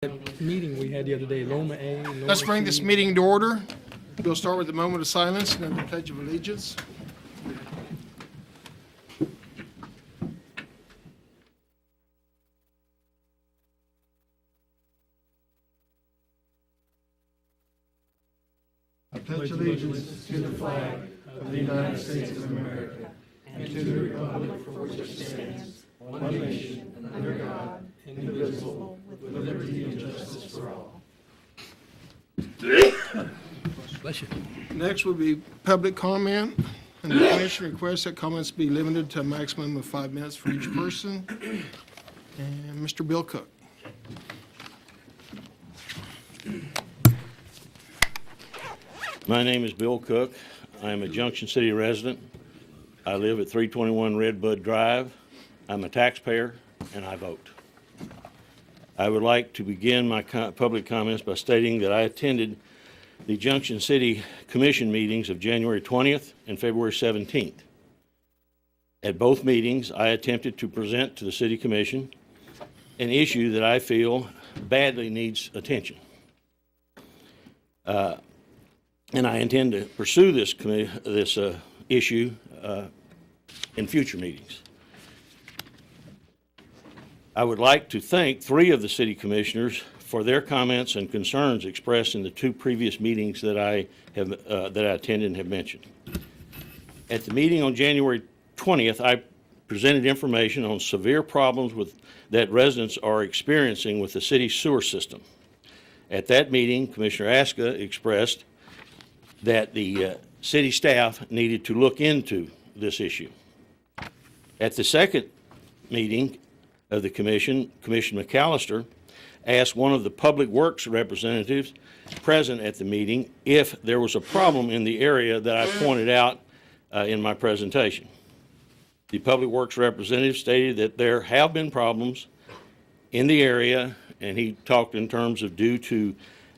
That meeting we had the other day, Loma A. Loma Let's bring this C. meeting to order. We'll start with a moment of silence and then the Pledge of Allegiance. I pledge allegiance to the flag of the United States of America and to the republic for which it stands, one nation, under God, indivisible, with liberty and justice for all. Bless you. Next will be public comment, and the commission requests that comments be limited to a maximum of 5 minutes for each person. And Mr. Bill Cook. My name is Bill Cook. I am a Junction City resident. I live at 321 Redbud Drive. I'm a taxpayer, and I vote. I would like to begin my public comments by stating that I attended the Junction City Commission meetings of January 20th and February 17th. At both meetings, I attempted to present to the City Commission an issue that I feel badly needs attention. And I intend to pursue this issue in future meetings. I would like to thank 3 of the city commissioners for their comments and concerns expressed in the 2 previous meetings that I attended and have mentioned. At the meeting on January 20th, I presented information on severe problems that residents are experiencing with the city's sewer system. At that meeting, Commissioner Aska expressed that the city staff needed to look into this issue. At the second meeting of the commission, Commissioner McAllister asked one of the Public Works representatives present at the meeting if there was a problem in the area that I pointed out in my presentation. The Public Works representative stated that there have been problems in the area, and he talked in terms of due to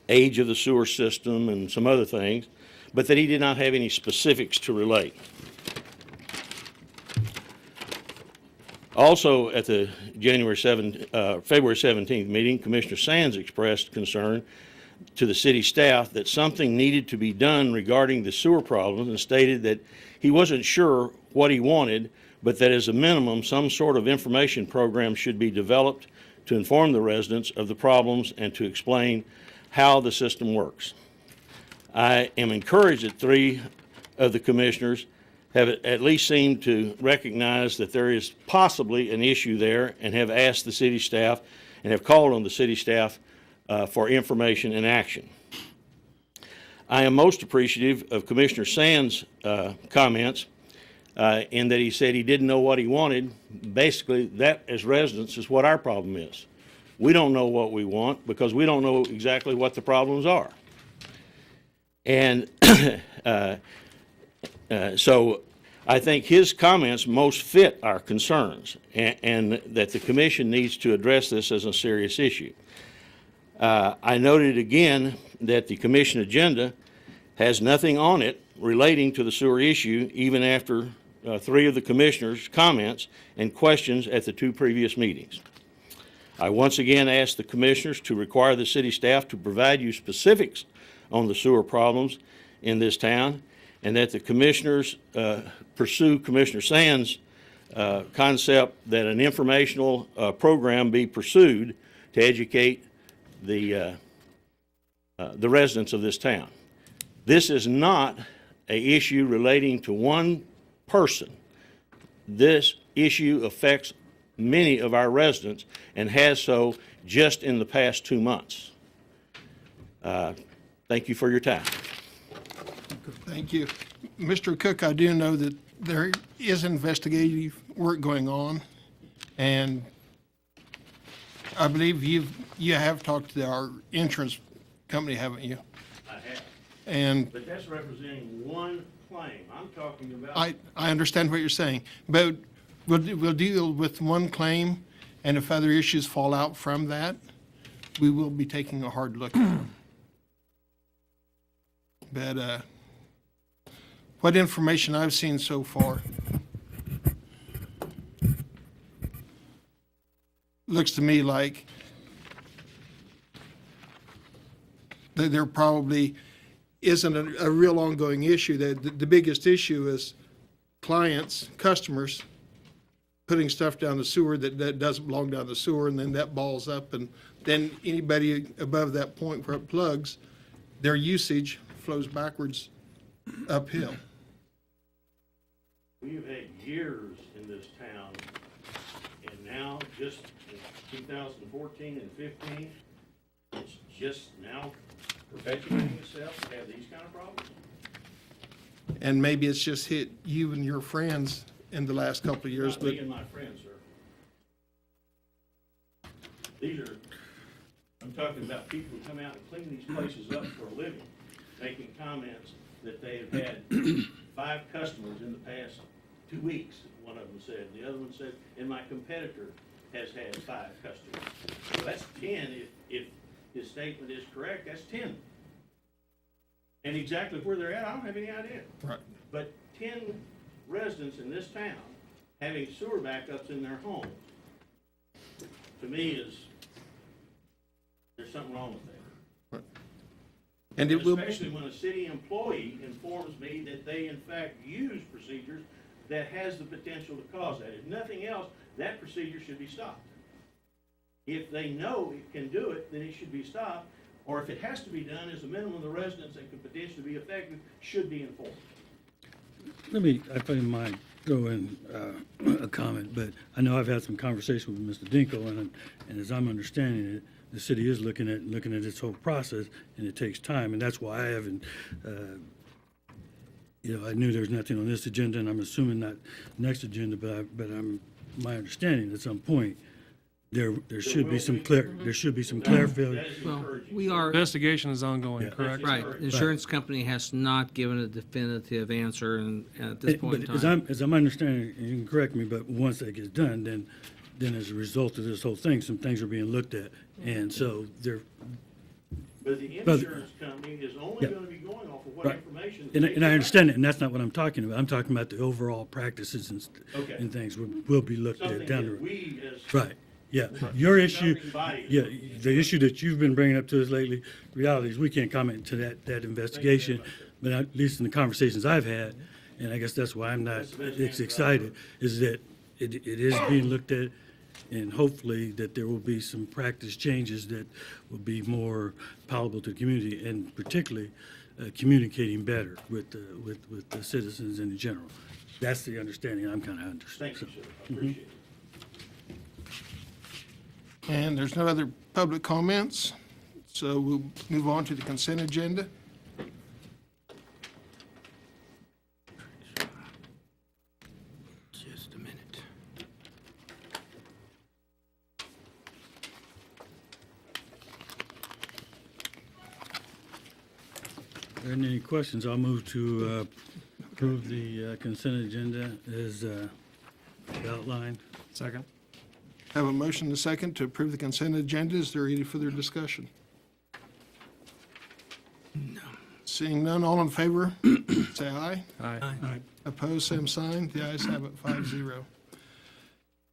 age of the sewer system and some other things, but that he did not have any specifics to relate. Also, at the February 17th meeting, Commissioner Sands expressed concern to the city staff that something needed to be done regarding the sewer problems and stated that he wasn't sure what he wanted, but that as a minimum, some sort of information program should be developed to inform the residents of the problems and to explain how the system works. I am encouraged that 3 of the commissioners have at least seemed to recognize that there is possibly an issue there and have asked the city staff and have called on the city staff for information and action. I am most appreciative of Commissioner Sands' comments in that he said he didn't know what he wanted. Basically, that as residents is what our problem is. We don't know what we want because we don't know exactly what the problems are. And so I think his comments most fit our concerns and that the commission needs to address this as a serious issue. I noted again that the commission agenda has nothing on it relating to the sewer issue, even after 3 of the commissioners' comments and questions at the 2 previous meetings. I once again asked the commissioners to require the city staff to provide you specifics on the sewer problems in this town, and that the commissioners pursue Commissioner Sands' concept that an informational program be pursued to educate the residents of this town. This is not an issue relating to one person. This issue affects many of our residents and has so just in the past 2 months. Thank you for your time. Thank you. Mr. Cook, I do know that there is investigative work going on, and I believe you have talked to our insurance company, haven't you? I have. And But that's representing one claim. I'm talking about. I understand what you're saying, but we'll deal with one claim, and if other issues fall out from that, we will be taking a hard look at it. But what information I've seen so far looks to me like there probably isn't a real ongoing issue. The biggest issue is clients, customers, putting stuff down the sewer that doesn't belong down the sewer, and then that balls up, and then anybody above that point where it plugs, their usage flows backwards uphill. We've had years in this town, and now just in 2014 and 15, it's just now perpetuating itself to have these kind of problems. And maybe it's just hit you and your friends in the last couple of years, Not but me and my friends, sir. These are, I'm talking about people who come out and clean these places up for a living, making comments that they have had 5 customers in the past 2 weeks, one of them said. The other one said, and my competitor has had 5 customers. So that's 10. If his statement is correct, that's 10. And exactly where they're at, I don't have any idea. right. But 10 residents in this town having sewer backups in their home, to me is, there's something wrong with that. And it will, Especially when a city employee informs me that they in fact use procedures that has the potential to cause that. If nothing else, that procedure should be stopped. If they know it can do it, then it should be stopped. Or if it has to be done, as a minimum, the residents that could potentially be affected should be informed. Let me, if I might throw in a comment, but I know I've had some conversation with Mr. Dinkle, and as I'm understanding it, the city is looking at this whole process, and it takes time, and that's why I haven't, I knew there was nothing on this agenda, and I'm assuming not next agenda, but my understanding at some point, there should be some That clarification. is Well, encouraging. we are, Investigation is ongoing, Yeah. correct? right, the insurance company has not given a definitive answer, and at this point in But time. as I'm understanding, and you can correct me, but once that gets done, then as a result of this whole thing, some things are being looked at, and so they're, But the but- insurance company is only Yeah. going to be going off of what Right. information. and they I provide. understand it, and that's not what I'm talking about. I'm talking about the overall practices Okay. and things will be looked Something at down the that road. we as. Right, yeah. Your issue, Governing body is yeah, looking at. the issue that you've been bringing up to us lately, reality is we can't comment to that investigation, much, sir. but at least in the conversations I've had, and I guess that's why I'm not That's the best as answer I've excited, is that it is being looked at, and hopefully that there will be some practice changes that will be more palatable to the community, and particularly communicating better with the citizens in general. That's the understanding I'm kind of understanding. Thank you, sir. I appreciate it. and there's no other public comments, so we'll move on to the consent agenda. Just a minute. If there aren't any questions, I'll move to approve the consent agenda as outlined. Second. Have a motion and a second to approve the consent agenda. Is there any further discussion? No. Seeing none, all in favor, say aye. Aye. Opposed, same sign. The ayes have it, 5-0.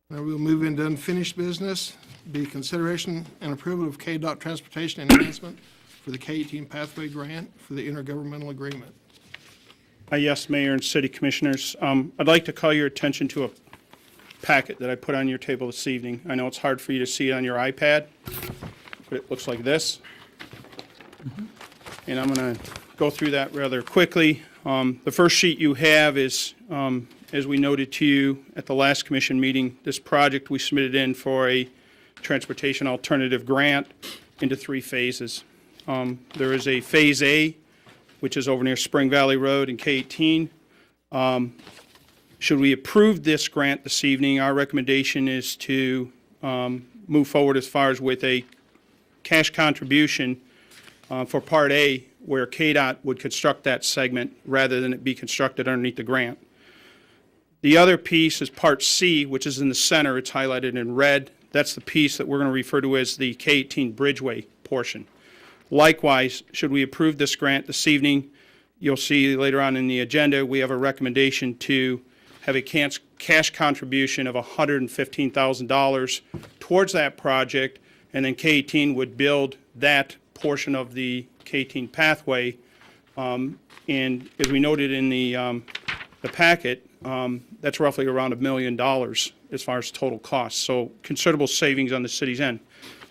Now we'll move into unfinished business, be consideration and approval of KDOT transportation enhancement for the K-18 pathway grant for the intergovernmental agreement. Yes, Mayor and City Commissioners. I'd like to call your attention to a packet that I put on your table this evening. I know it's hard for you to see it on your iPad, but it looks like this. And I'm going to go through that rather quickly. The first sheet you have is, as we noted to you at the last commission meeting, this project we submitted in for a transportation alternative grant into 3 phases. There is a Phase A, which is over near Spring Valley Road and K-18. Should we approve this grant this evening, our recommendation is to move forward as far as with a cash contribution for Part A, where KDOT would construct that segment rather than it be constructed underneath the grant. The other piece is Part C, which is in the center. It's highlighted in red. That's the piece that we're going to refer to as the K-18 Bridgeway portion. Likewise, should we approve this grant this evening, you'll see later on in the agenda, we have a recommendation to have a cash contribution of $115,000 towards that project, and then K-18 would build that portion of the K-18 pathway. And as we noted in the packet, that's roughly around $1 million as far as total cost. So considerable savings on the city's end.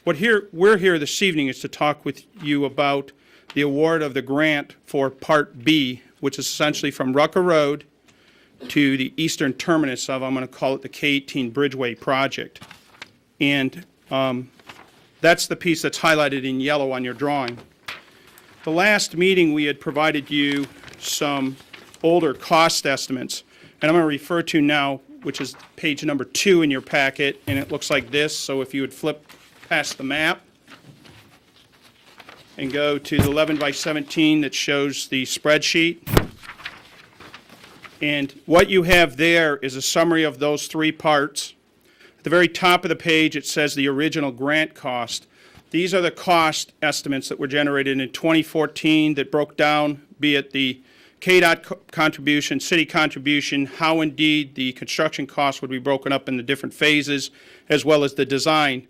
We're here this evening is to talk with you about the award of the grant for Part B, which is essentially from Rucker Road to the eastern terminus of, I'm going to call it the K-18 Bridgeway project. And that's the piece that's highlighted in yellow on your drawing. The last meeting, we had provided you some older cost estimates, and I'm going to refer to now, which is page number 2 in your packet, and it looks like this. So if you would flip past the map and go to the 11 by 17 that shows the spreadsheet. And what you have there is a summary of those 3 parts. At the very top of the page, it says the original grant cost. These are the cost estimates that were generated in 2014 that broke down, be it the KDOT contribution, city contribution, how indeed the construction costs would be broken up in the different phases, as well as the design.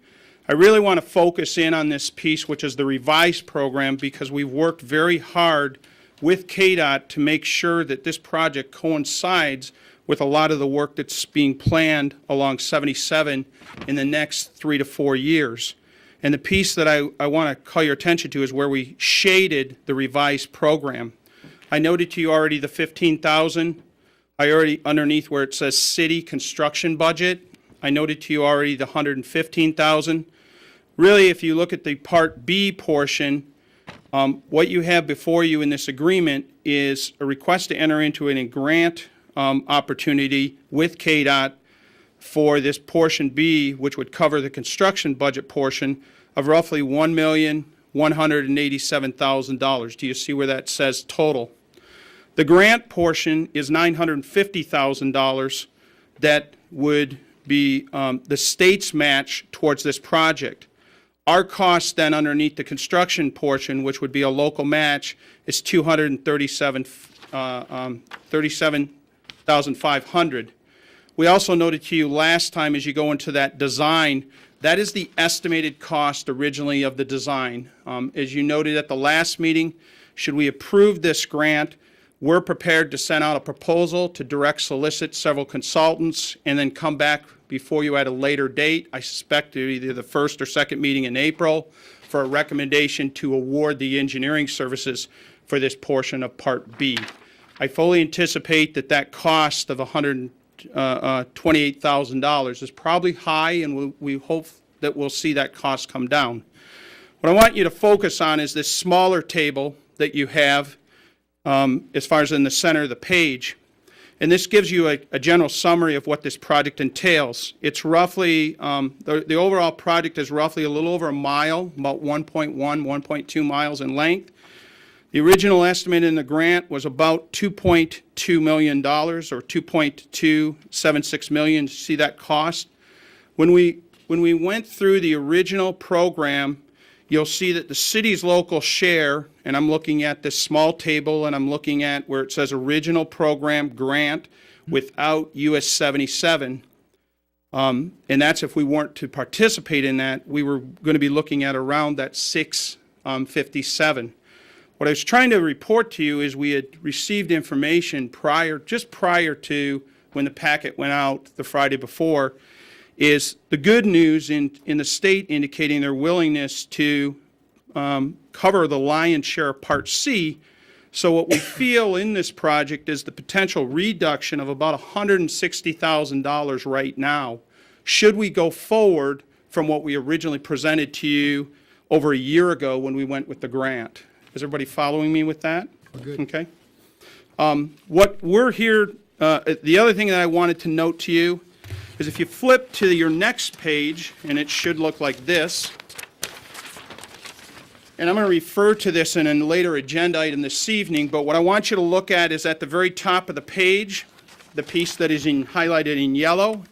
I really want to focus in on this piece, which is the revised program, because we've worked very hard with KDOT to make sure that this project coincides with a lot of the work that's being planned along 77 in the next 3 to 4 years. And the piece that I want to call your attention to is where we shaded the revised program. I noted to you already the 15,000. I already, underneath where it says city construction budget, I noted to you already the 115,000. Really, if you look at the Part B portion, what you have before you in this agreement is a request to enter into a grant opportunity with KDOT for this portion B, which would cover the construction budget portion of roughly $1,187,000. Do you see where that says total? The grant portion is $950,000 that would be the state's match towards this project. Our cost then underneath the construction portion, which would be a local match, is $37,500. We also noted to you last time as you go into that design, that is the estimated cost originally of the design. As you noted at the last meeting, should we approve this grant, we're prepared to send out a proposal to direct solicit several consultants and then come back before you at a later date. I suspect either the first or second meeting in April for a recommendation to award the engineering services for this portion of Part B. I fully anticipate that that cost of $128,000 is probably high, and we hope that we'll see that cost come down. What I want you to focus on is this smaller table that you have as far as in the center of the page. And this gives you a general summary of what this project entails. It's roughly, the overall project is roughly a little over a mile, about 1.1, 1.2 miles in length. The original estimate in the grant was about $2.2 million, or $2.276 million to see that cost. When we went through the original program, you'll see that the city's local share, and I'm looking at this small table, and I'm looking at where it says original program grant without US 77, and that's if we weren't to participate in that, we were going to be looking at around that 657. What I was trying to report to you is we had received information just prior to when the packet went out the Friday before, is the good news in the state indicating their willingness to cover the lion's share of Part C. So what we feel in this project is the potential reduction of about $160,000 right now, should we go forward from what we originally presented to you over a year ago when we went with the grant. Is everybody following me with that? Good. Okay. What we're here, the other thing that I wanted to note to you is if you flip to your next page, and it should look like this, and I'm going to refer to this in a later agenda item this evening, but what I want you to look at is at the very top of the page, the piece that is highlighted in yellow.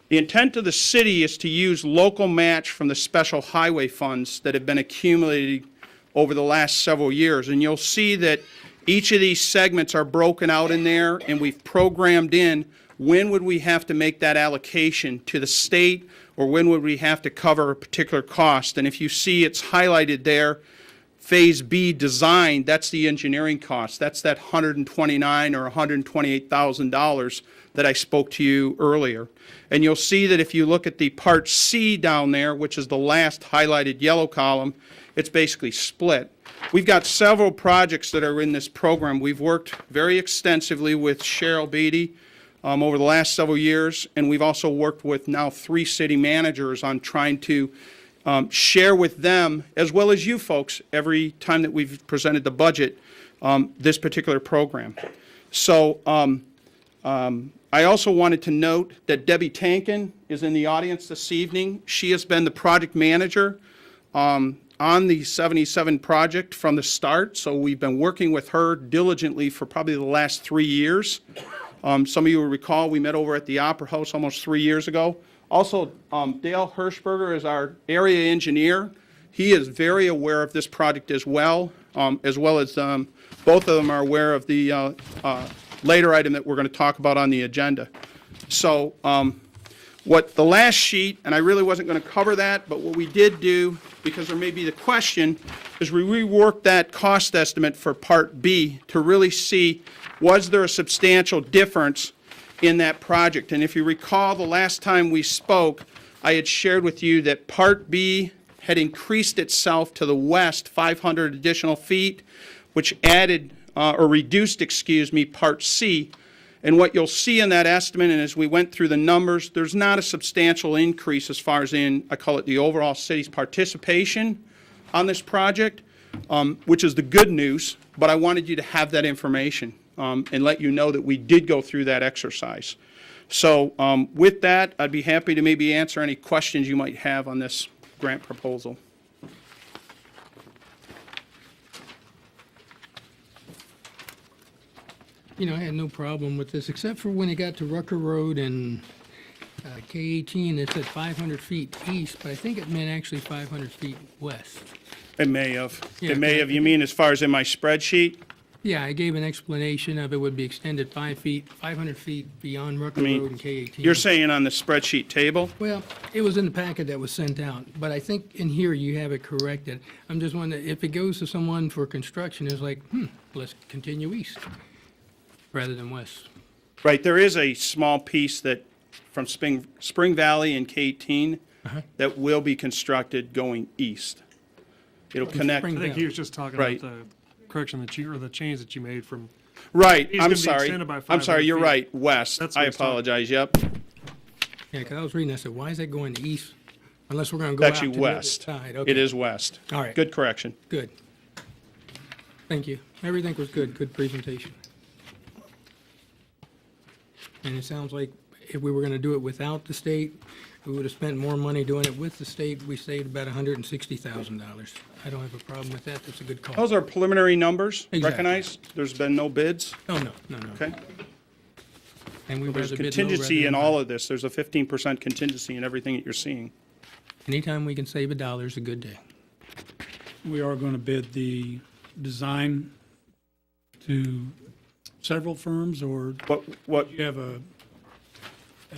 The intent of the city is to use local match from the special highway funds that have been accumulated over the last several years. And you'll see that each of these segments are broken out in there, and we've programmed in when would we have to make that allocation to the state or when would we have to cover a particular cost. And if you see it's highlighted there, Phase B design, that's the engineering cost. That's that $129,000 or $128,000 that I spoke to you earlier. And you'll see that if you look at the Part C down there, which is the last highlighted yellow column, it's basically split. We've got several projects that are in this program. We've worked very extensively with Cheryl Beatty over the last several years, and we've also worked with now 3 city managers on trying to share with them, as well as you folks, every time that we've presented the budget, this particular program. So I also wanted to note that Debbie Tankin is in the audience this evening. She has been the project manager on the 77 project from the start, so we've been working with her diligently for probably the last 3 years. Some of you will recall we met over at the Opera House almost 3 years ago. Also, Dale Hirschberger is our area engineer. He is very aware of this project as well as both of them are aware of the later item that we're going to talk about on the agenda. So what the last sheet, and I really wasn't going to cover that, but what we did do, because there may be the question, is we reworked that cost estimate for Part B to really see, was there a substantial difference in that project? And if you recall, the last time we spoke, I had shared with you that Part B had increased itself to the west 500 additional feet, which added, or reduced, excuse me, Part C. And what you'll see in that estimate, and as we went through the numbers, there's not a substantial increase as far as in, I call it the overall city's participation on this project, which is the good news, but I wanted you to have that information and let you know that we did go through that exercise. So with that, I'd be happy to maybe answer any questions you might have on this grant proposal. You know, I had no problem with this, except for when it got to Rucker Road and K-18, it said 500 feet east, but I think it meant actually 500 feet west. It may have. Yeah, It may have. You mean as far as in my spreadsheet? Yeah, I gave an explanation of it would be extended 500 feet beyond Rucker mean, Road and K-18. You're saying on the spreadsheet table? Well, it was in the packet that was sent out, but I think in here you have it corrected. I'm just wondering, if it goes to someone for construction, it's like, let's continue east rather than west. Right, there is a small piece that, from Spring Valley and K-18, that will be constructed going east. It'll connect. Spring I think he was just talking Right. about the correction that you, or the change that you made from, Right, He's I'm gonna be sorry. extended by I'm 500 sorry, you're feet. right, west. That's I what he's talking- apologize, yep. Yeah, because I was reading, I said, why is that going east? Unless we're going to go out to Actually, the other west. side. Okay. It is west. All right. Good correction. Good. Thank you. Everything was good. Good presentation. And it sounds like if we were going to do it without the state, we would have spent more money doing it with the state. We saved about $160,000. I don't have a problem with that. That's a good call. Those are preliminary numbers, Exactly. recognized? There's been no bids? Oh, no. Okay. And we There's rather bid low contingency rather in than all high. of this. There's a 15% contingency in everything that you're seeing. Anytime we can save $1 is a good day. We are going to bid the design to several firms, or What, do you have a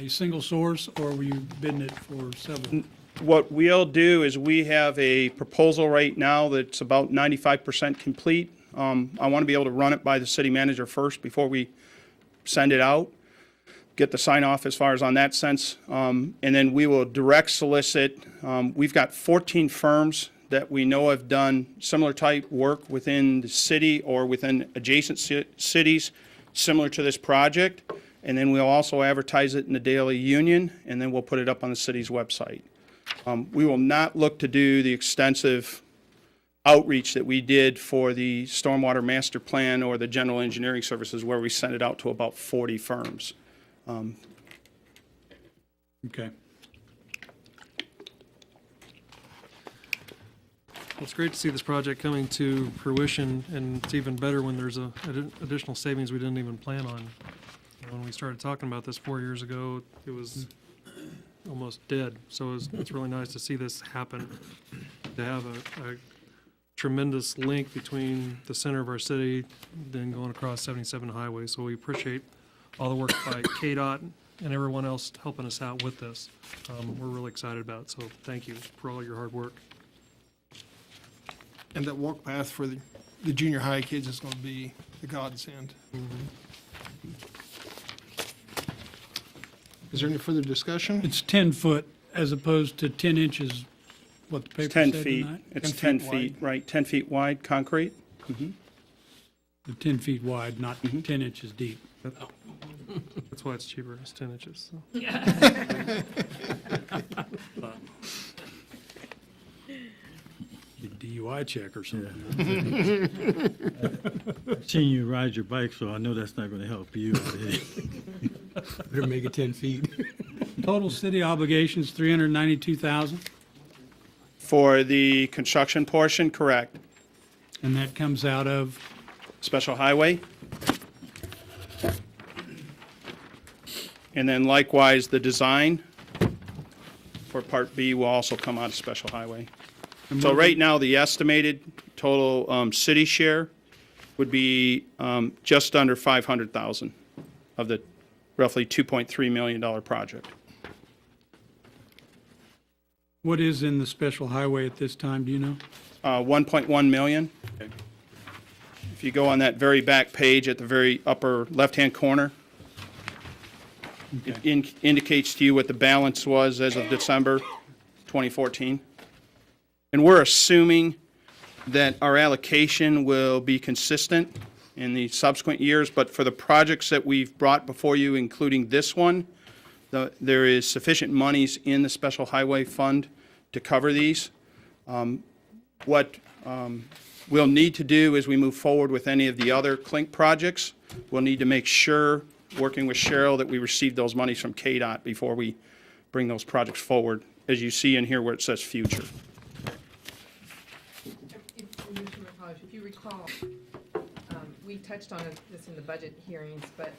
single source, or were you bidding it for several? what we'll do is we have a proposal right now that's about 95% complete. I want to be able to run it by the city manager first before we send it out, get the sign off as far as on that sense. And then we will direct solicit. We've got 14 firms that we know have done similar type work within the city or within adjacent cities similar to this project. And then we'll also advertise it in the Daily Union, and then we'll put it up on the city's website. We will not look to do the extensive outreach that we did for the Stormwater Master Plan or the General Engineering Services, where we sent it out to about 40 firms. Okay. well, it's great to see this project coming to fruition, and it's even better when there's additional savings we didn't even plan on. When we started talking about this 4 years ago, it was almost dead. So it's really nice to see this happen, to have a tremendous link between the center of our city, then going across 77 Highway. So we appreciate all the work by KDOT and everyone else helping us out with this. We're really excited about it, so thank you for all your hard work. And that walk path for the junior high kids is going to be a godsend. Is there any further discussion? It's 10 foot as opposed to 10 inches, what the paper It's 10 said feet. tonight? It's 10 10 feet feet, right, 10 feet wide, concrete. The 10 feet wide, not 10 inches deep. That's why it's cheaper, it's 10 inches. So. The DUI check or something. I've seen you ride your bike, so I know that's not gonna help you out here. Better make it 10 feet. Total city obligations, 392,000, For the construction portion, correct. and that comes out of, Special highway. And then likewise, the design for Part B will also come out of special highway. So right now, the estimated total city share would be just under 500,000 of the roughly $2.3 million project. what is in the special highway at this time, do you know? 1.1 million. If you go on that very back page at the very upper left-hand corner, it indicates to you what the balance was as of December 2014. And we're assuming that our allocation will be consistent in the subsequent years, but for the projects that we've brought before you, including this one, there is sufficient monies in the special highway fund to cover these. What we'll need to do as we move forward with any of the other Clink projects, we'll need to make sure, working with Cheryl, that we receive those monies from KDOT before we bring those projects forward, as you see in here where it says future. If you recall, we touched on this in the budget hearings, but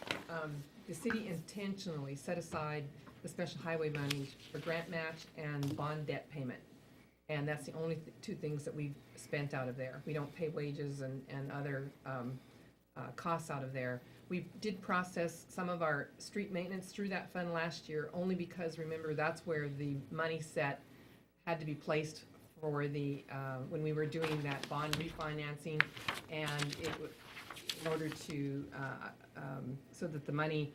the city intentionally set aside the special highway money for grant match and bond debt payment. And that's the only two things that we've spent out of there. We don't pay wages and other costs out of there. We did process some of our street maintenance through that fund last year, only because, remember, that's where the money set had to be placed for the, when we were doing that bond refinancing, and in order to, so that the money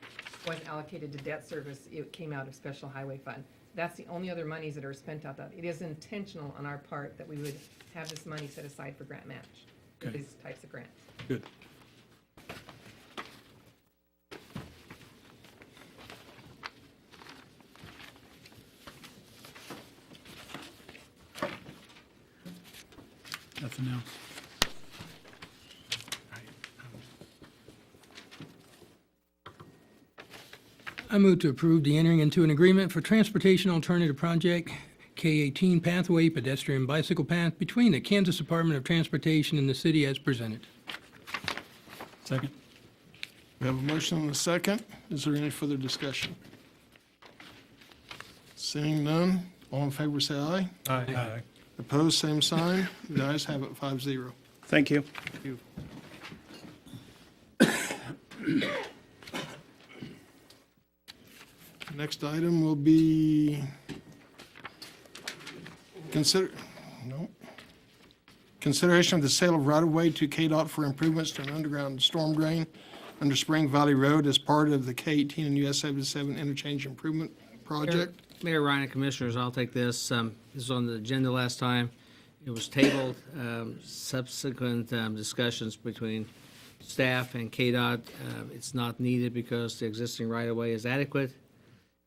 wasn't allocated to debt service, it came out of special highway fund. That's the only other monies that are spent out that. It is intentional on our part that we would have this money set aside for grant match, for Okay. these types of grants. Good. Nothing else. I move to approve the entering into an agreement for transportation alternative project K-18 pathway pedestrian bicycle path between the Kansas Department of Transportation and the city as presented. Second. We have a motion and a second. Is there any further discussion? Seeing none, all in favor say aye. Aye. Opposed, same sign. The ayes have it, 5-0. Thank you. Next item will be consideration of the sale of right-of-way to KDOT for improvements to an underground storm drain under Spring Valley Road as part of the K-18 and US 77 interchange improvement project. Mayor, Ryan, and Commissioners, I'll take this. This was on the agenda last time. It was tabled. Subsequent discussions between staff and KDOT, it's not needed because the existing right-of-way is adequate,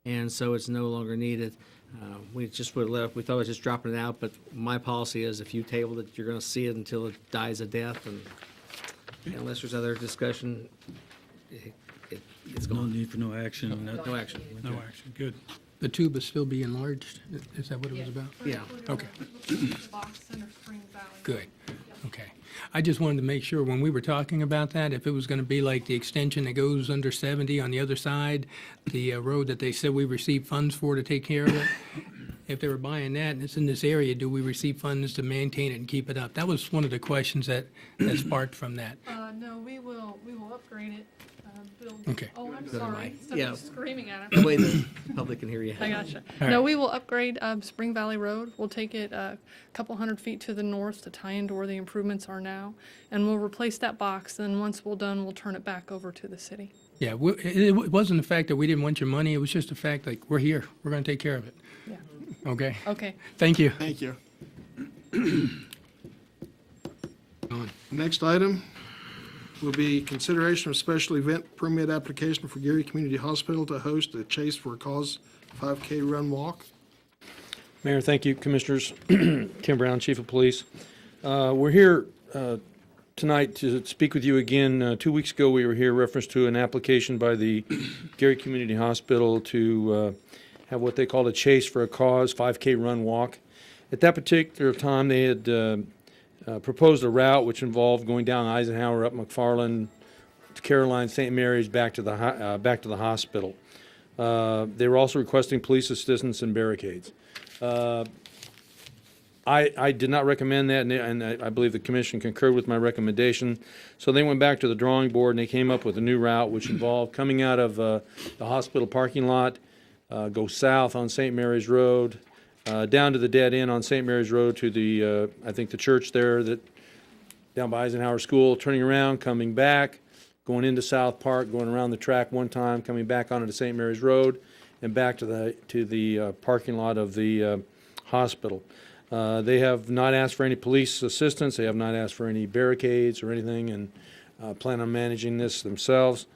and so it's no longer needed. We just would left, we thought it was just dropping it out, but my policy is if you table it, you're going to see it until it dies a death, and unless there's other discussion, it's No gone. need for no action. No action. No action. Good. The tube is still be enlarged? Is that what it was about? Yeah. Okay, Box Center Spring Valley. good. Okay. I just wanted to make sure when we were talking about that, if it was going to be like the extension that goes under 70 on the other side, the road that they said we received funds for to take care of it, if they were buying that and it's in this area, do we receive funds to maintain it and keep it up? That was one of the questions that sparked from that. No, we will upgrade it, build. Okay. Oh, I'm the sorry. mic. Instead Yeah. of screaming at That him. way the public can hear you. I gotcha. All No, right. we will upgrade, Spring Valley Road. We'll take it a couple hundred feet to the north to tie into where the improvements are now. And we'll replace that box, then once we're done, we'll turn it back over to the city. Yeah, it wasn't the fact that we didn't want your money, it was just the fact, like, we're here, we're gonna take care of it. Yeah. Okay? Okay. Thank you. Thank you. Next item will be consideration of special event permit application for Gary Community Hospital to host a Chase for a Cause 5K run walk. Mayor, thank you. Commissioners, Kim Brown, Chief of Police. We're here tonight to speak with you again. 2 weeks ago, we were here reference to an application by the Gary Community Hospital to have what they called a Chase for a Cause 5K run walk. At that particular time, they had proposed a route which involved going down Eisenhower, up McFarland, to Caroline, St. Mary's, back to the hospital. They were also requesting police assistance and barricades. I did not recommend that, and I believe the commission concurred with my recommendation. So they went back to the drawing board, and they came up with a new route, which involved coming out of the hospital parking lot, go south on St. Mary's Road, down to the dead end on St. Mary's Road to the, I think, the church there, that down by Eisenhower School, turning around, coming back, going into South Park, going around the track one time, coming back onto St. Mary's Road, and back to the parking lot of the hospital. They have not asked for any police assistance. They have not asked for any barricades or anything, and plan on managing this themselves.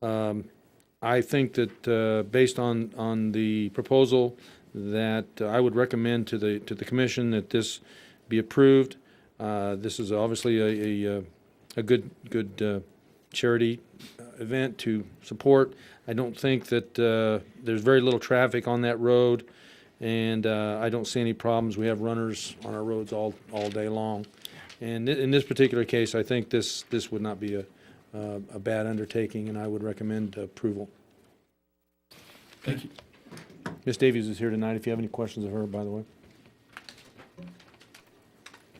I think that based on the proposal, that I would recommend to the commission that this be approved. This is obviously a good charity event to support. I don't think that there's very little traffic on that road, and I don't see any problems. We have runners on our roads all day long. And in this particular case, I think this would not be a bad undertaking, and I would recommend approval. Thank you. Ms. Davies is here tonight, if you have any questions of her, by the way.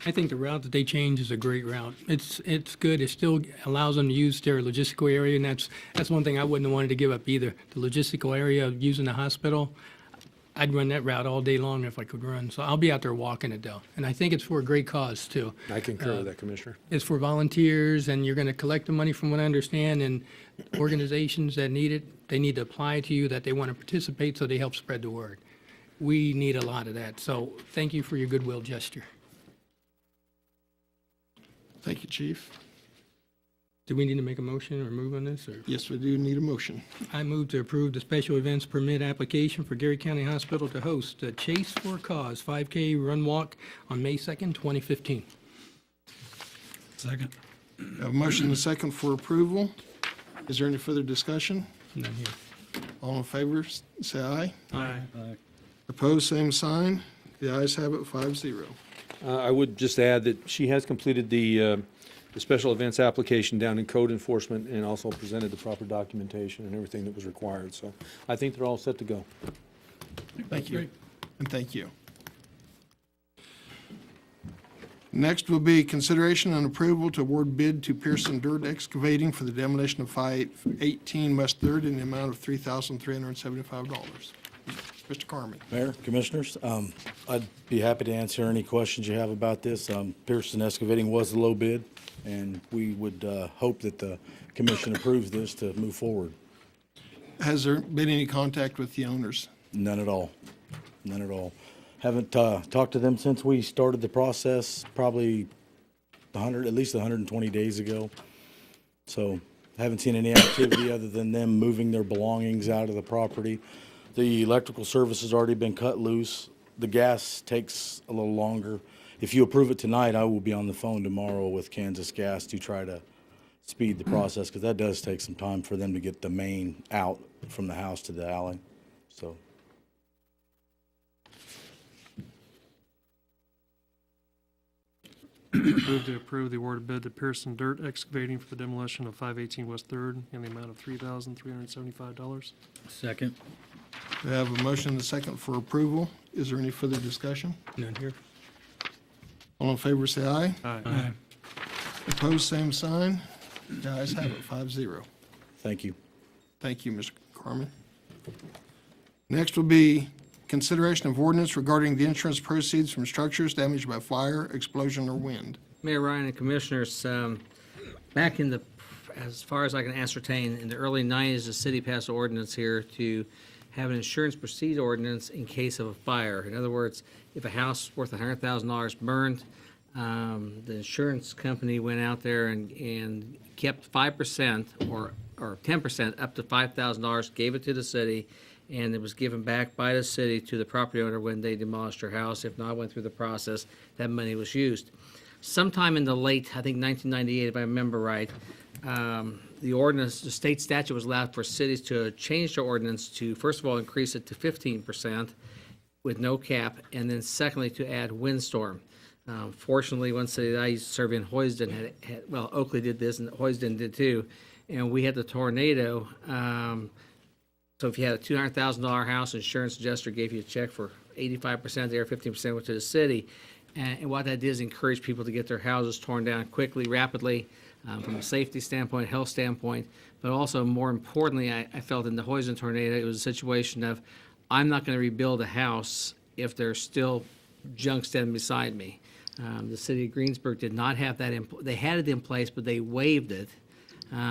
I think the route that they changed is a great route. It's good. It still allows them to use their logistical area, and that's one thing I wouldn't have wanted to give up either. The logistical area of using the hospital, I'd run that route all day long if I could run. So I'll be out there walking it though. And I think it's for a great cause too. I concur with that, Commissioner. It's for volunteers, and you're going to collect the money from what I understand, and organizations that need it, they need to apply to you that they want to participate, so they help spread the word. We need a lot of that. So thank you for your goodwill gesture. Thank you, Chief. Do we need to make a motion or move on this, or? Yes, we do need a motion. I move to approve the special events permit application for Gary County Hospital to host a Chase for a Cause 5K run walk on May 2nd, 2015. Second. We have a motion and a second for approval. Is there any further discussion? None here. All in favor, say aye. Aye. Opposed, same sign. The ayes have it, 5-0. I would just add that she has completed the special events application down in code enforcement and also presented the proper documentation and everything that was required. So I think they're all set to go. Thank you. And thank you. Next will be consideration and approval to award bid to Pearson Dirt Excavating for the demolition of 518 West Third in the amount of $3,375. Mr. Carmen. Mayor, Commissioners, I'd be happy to answer any questions you have about this. Pearson Excavating was the low bid, and we would hope that the commission approves this to move forward. Has there been any contact with the owners? None at all. None at all. Haven't talked to them since we started the process, probably at least 120 days ago. So haven't seen any activity other than them moving their belongings out of the property. The electrical service has already been cut loose. The gas takes a little longer. If you approve it tonight, I will be on the phone tomorrow with Kansas Gas to try to speed the process, because that does take some time for them to get the main out from the house to the alley. So. Move to approve the award bid to Pearson Dirt Excavating for the demolition of 518 West Third in the amount of $3,375. Second. We have a motion and a second for approval. Is there any further discussion? None here. All in favor, say aye. Aye. Opposed, same sign. The ayes have it, 5-0. Thank you. Thank you, Mr. Carmen. Next will be consideration of ordinance regarding the insurance proceeds from structures damaged by fire, explosion, or wind. Mayor Ryan and Commissioners, back in the, as far as I can ascertain, in the early 90s, the city passed an ordinance here to have an insurance proceed ordinance in case of a fire. In other words, if a house worth $100,000 burned, the insurance company went out there and kept 5% or 10% up to $5,000, gave it to the city, and it was given back by the city to the property owner when they demolished their house. If not, went through the process, that money was used. Sometime in the late, I think 1998, if I remember right, the ordinance, the state statute was allowed for cities to change their ordinance to, first of all, increase it to 15% with no cap, and then secondly, to add windstorm. Fortunately, one city that I used to serve in, Hoisden, well, Oakley did this, and Hoisden did too, and we had the tornado. So if you had a $200,000 house, insurance adjuster gave you a check for 85% there, 15% went to the city. And what that did is encourage people to get their houses torn down quickly, rapidly, from a safety standpoint, health standpoint. But also, more importantly, I felt in the Hoisden tornado, it was a situation of, I'm not going to rebuild a house if there's still junk standing beside me. The city of Greensburg did not have that they had it in place, but they waived it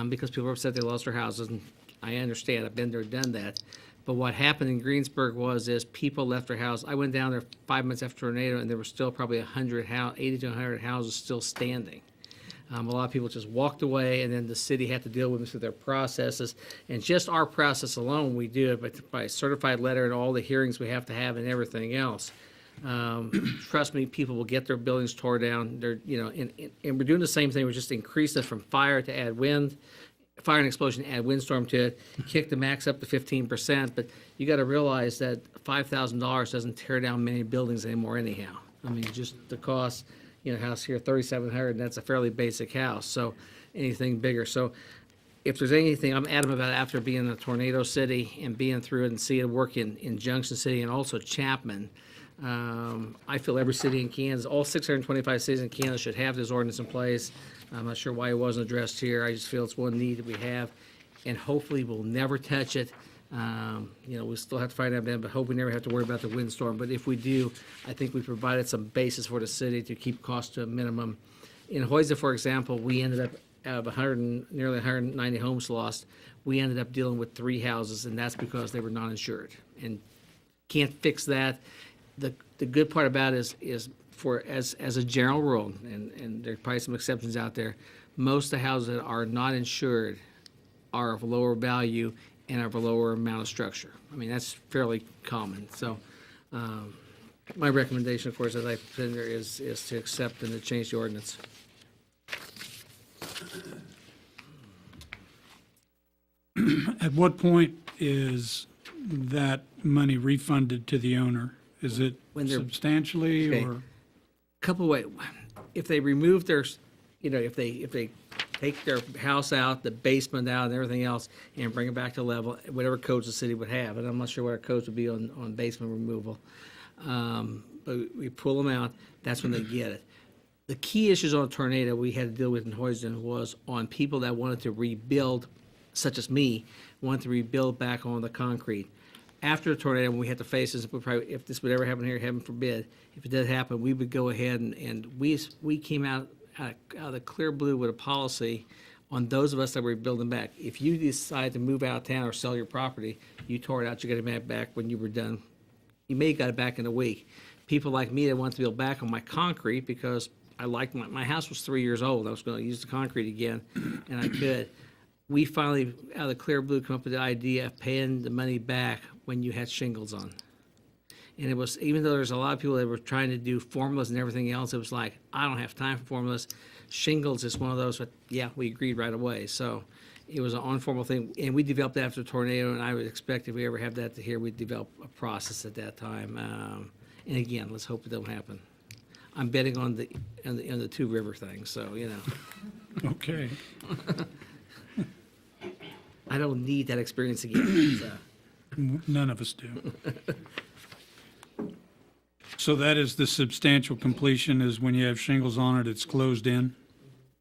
because people were upset they lost their houses. And I understand. I've been there, done that. But what happened in Greensburg was people left their house. I went down there 5 minutes after tornado, and there were still probably 80 to 100 houses still standing. A lot of people just walked away, and then the city had to deal with them through their processes. And just our process alone, we do it by certified letter and all the hearings we have to have and everything else. Trust me, people will get their buildings torn down. They're, and we're doing the same thing. We're just increasing it from fire to add wind. Fire and explosion, add windstorm to it, kick the max up to 15%, but you got to realize that $5,000 doesn't tear down many buildings anymore anyhow. I mean, just the cost, house here, $3,700, and that's a fairly basic house, so anything bigger. So if there's anything, I'm adamant about it after being in a tornado city and being through it and seeing it work in Junction City and also Chapman. I feel every city in Kansas, all 625 cities in Kansas should have this ordinance in place. I'm not sure why it wasn't addressed here. I just feel it's one need that we have, and hopefully we'll never touch it. We still have to find out, but hope we never have to worry about the windstorm. But if we do, I think we provided some basis for the city to keep costs to a minimum. In Hoisden, for example, we ended up, out of nearly 190 homes lost, we ended up dealing with 3 houses, and that's because they were non-insured. And can't fix that. The good part about it is for as a general rule, and there are probably some exceptions out there, most of the houses that are not insured are of lower value and of a lower amount of structure. I mean, that's fairly common. So my recommendation, of course, as I put in there, is to accept and to change the ordinance. At what point is that money refunded to the owner? Is it When they're- substantially Okay. or? Couple of ways. If they remove their, if they take their house out, the basement out and everything else, and bring it back to level, whatever codes the city would have, and I'm not sure what our codes would be on basement removal. But we pull them out, that's when they get it. The key issues on a tornado we had to deal with in Hoisden was on people that wanted to rebuild, such as me, wanted to rebuild back on the concrete. After the tornado, when we had to face this, if this would ever happen here, heaven forbid, if it did happen, we would go ahead and we came out of the clear blue with a policy on those of us that were building back. If you decide to move out of town or sell your property, you tore it out, you got it back when you were done. You may have got it back in a week. People like me that want to build back on my concrete because I liked my house was 3 years old. I was going to use the concrete again, and I could. We finally, out of the clear blue, come up with the idea of paying the money back when you had shingles on. And it was, even though there's a lot of people that were trying to do formulas and everything else, it was like, I don't have time for formulas. Shingles is one of those, but yeah, we agreed right away. So it was an informal thing, and we developed that after the tornado, and I would expect if we ever have that here, we'd develop a process at that time. And again, let's hope it don't happen. I'm betting on the Two River thing, so, Okay. I don't need that experience again. So. None of us do. So that is the substantial completion, is when you have shingles on it, it's closed in?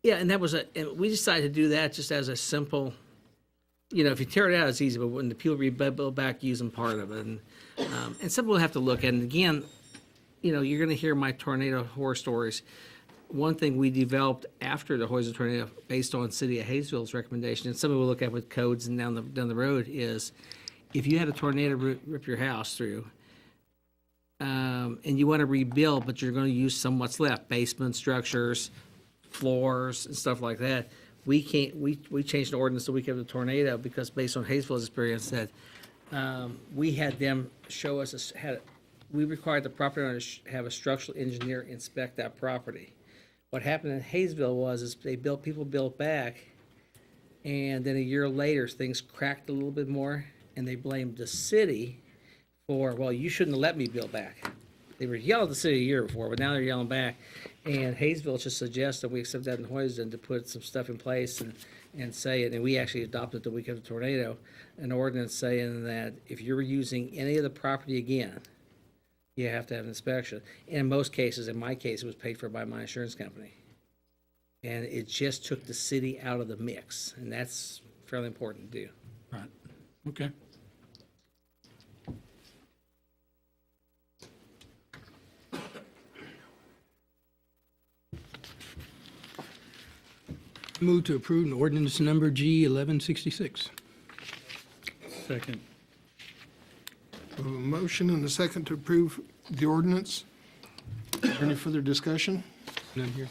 Yeah, and and we decided to do that just as a simple, if you tear it out, it's easy, but when the people rebuild back, use them part of it. And some people have to look at it. And again, you're going to hear my tornado horror stories. One thing we developed after the Hoyser tornado, based on City of Hayesville's recommendation, and some people look at with codes and down the road, is if you had a tornado rip your house through, and you want to rebuild, but you're going to use some what's left, basement structures, floors, and stuff like that, we changed the ordinance the week of the tornado because based on Hayesville's experience that we had them show us, we required the property owner to have a structural engineer inspect that property. What happened in Hayesville was people built back, and then a year later, things cracked a little bit more, and they blamed the city for, well, you shouldn't have let me build back. They were yelling at the city a year before, but now they're yelling back. And Hayesville just suggested we accept that in Hoyesden to put some stuff in place and say it, and we actually adopted the week of the tornado, an ordinance saying that if you're using any of the property again, you have to have an inspection. And in most cases, in my case, it was paid for by my insurance company. And it just took the city out of the mix, and that's fairly important to do. Right, okay. Move to approve an ordinance number G 1166. Second. A motion and a second to approve the ordinance. Is there any further discussion? None here.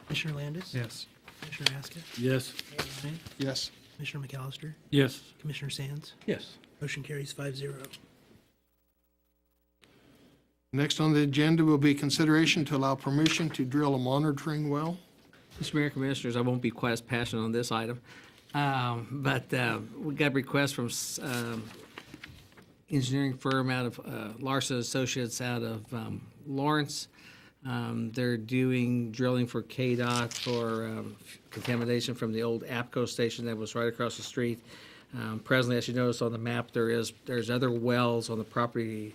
Commissioner Landis? Yes. Commissioner Haskett? Yes. Mayor Ryan? Yes. Commissioner McAllister? Yes. Commissioner Sands? Yes. Motion carries 5-0. Next on the agenda will be consideration to allow permission to drill a monitoring well. Mr. Mayor, Commissioners, I won't be quite as passionate on this item, but we got a request from engineering firm out of Larson Associates out of Lawrence. They're doing drilling for KDOT for contamination from the old APCO station that was right across the street. Presently, as you notice on the map, there's other wells on the property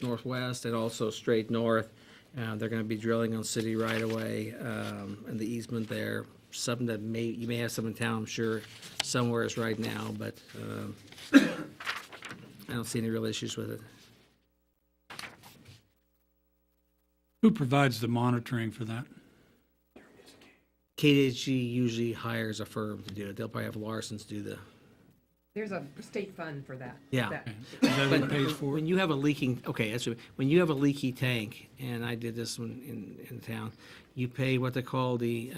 northwest and also straight north. They're going to be drilling on city right away and the easement there. Something that you may have some in town, I'm sure, somewhere is right now, but I don't see any real issues with it. Who provides the monitoring for that? KDHG usually hires a firm to do it. They'll probably have Larson's do the. There's a state fund for that. Yeah. That- Is that But what pays for it? when you have a leaking, when you have a leaky tank, and I did this one in town, you pay what they call the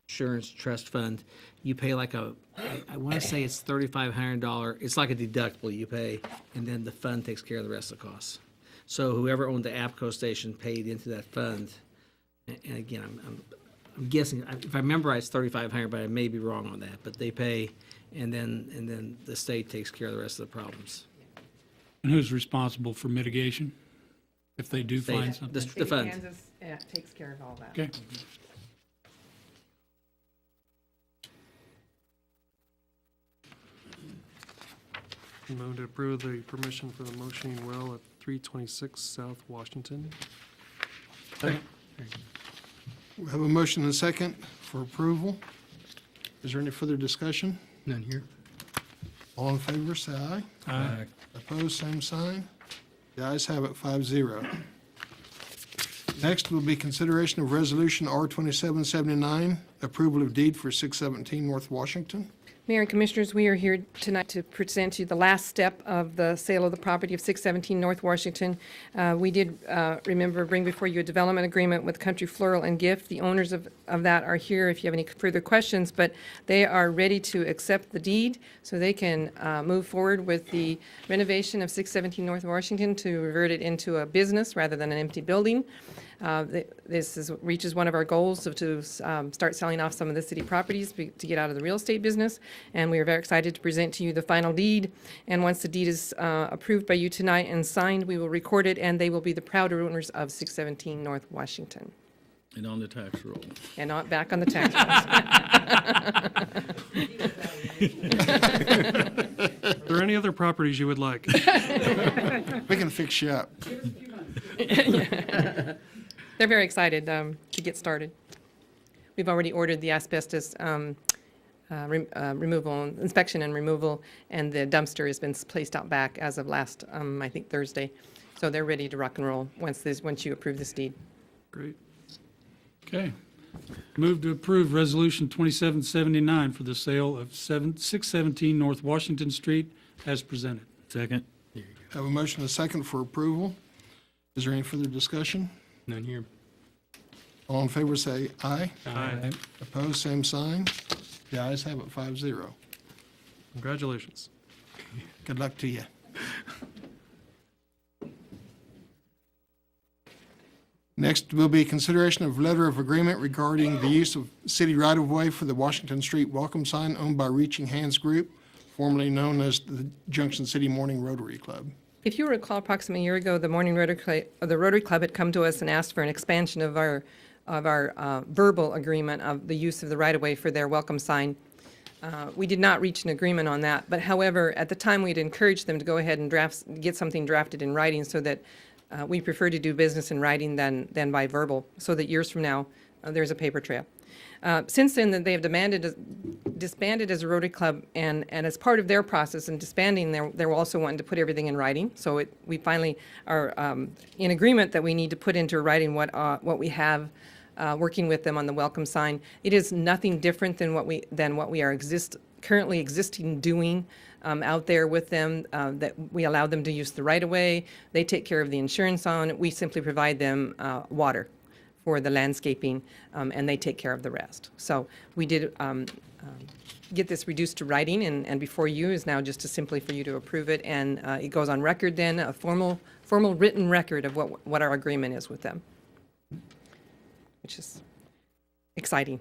insurance trust fund. You pay like I want to say it's $3,500. It's like a deductible you pay, and then the fund takes care of the rest of the costs. So whoever owned the APCO station paid into that fund. And again, I'm guessing, if I remember right, it's $3,500, but I may be wrong on that. But they pay, and then the state takes care of the rest of the problems. And who's responsible for mitigation if they do State. find something? The State of fund. Kansas takes care of all that. Okay. Move to approve the permission for the Moshing Well at 326 South Washington. We have a motion and a second for approval. Is there any further discussion? None here. All in favor, say aye. Aye. Opposed, same sign. The ayes have it, 5-0. Next will be consideration of Resolution R2779, approval of deed for 617 North Washington. Mayor and Commissioners, we are here tonight to present you the last step of the sale of the property of 617 North Washington. We did, bring before you a development agreement with Country Floral and Gift. The owners of that are here if you have any further questions, but they are ready to accept the deed so they can move forward with the renovation of 617 North Washington to revert it into a business rather than an empty building. This reaches one of our goals to start selling off some of the city properties to get out of the real estate business. And we are very excited to present to you the final deed. And once the deed is approved by you tonight and signed, we will record it, and they will be the proud owners of 617 North Washington. And on the tax roll. And not back on the tax rolls. any other properties you would like? We can fix you up. They're very excited to get started. We've already ordered the asbestos removal, inspection and removal, and the dumpster has been placed out back as of last, I think, Thursday. So they're ready to rock and roll once you approve this deed. Great. Okay. Move to approve Resolution 2779 for the sale of 617 North Washington Street as presented. Second. Have a motion and a second for approval. Is there any further discussion? None here. All in favor say aye. Aye. Opposed, same sign. The ayes have it, 5-0. Congratulations. Good luck to you. Next will be consideration of letter of agreement regarding the use of city right-of-way for the Washington Street welcome sign owned by Reaching Hands Group, formerly known as the Junction City Morning Rotary Club. If you recall, approximately a year ago, the Rotary Club had come to us and asked for an expansion of our verbal agreement of the use of the right-of-way for their welcome sign. We did not reach an agreement on that, but however, at the time, we'd encouraged them to go ahead and get something drafted in writing so that we prefer to do business in writing than by verbal, so that years from now, there's a paper trail. Since then, they have disbanded as a Rotary Club, and as part of their process in disbanding, they're also wanting to put everything in writing. So we finally are in agreement that we need to put into writing what we have working with them on the welcome sign. It is nothing different than what we are currently existing doing out there with them, that we allow them to use the right-of-way. They take care of the insurance on it. We simply provide them water for the landscaping, and they take care of the rest. So we did get this reduced to writing, and before you is now just simply for you to approve it, and it goes on record then, a formal written record of what our agreement is with them, which is exciting.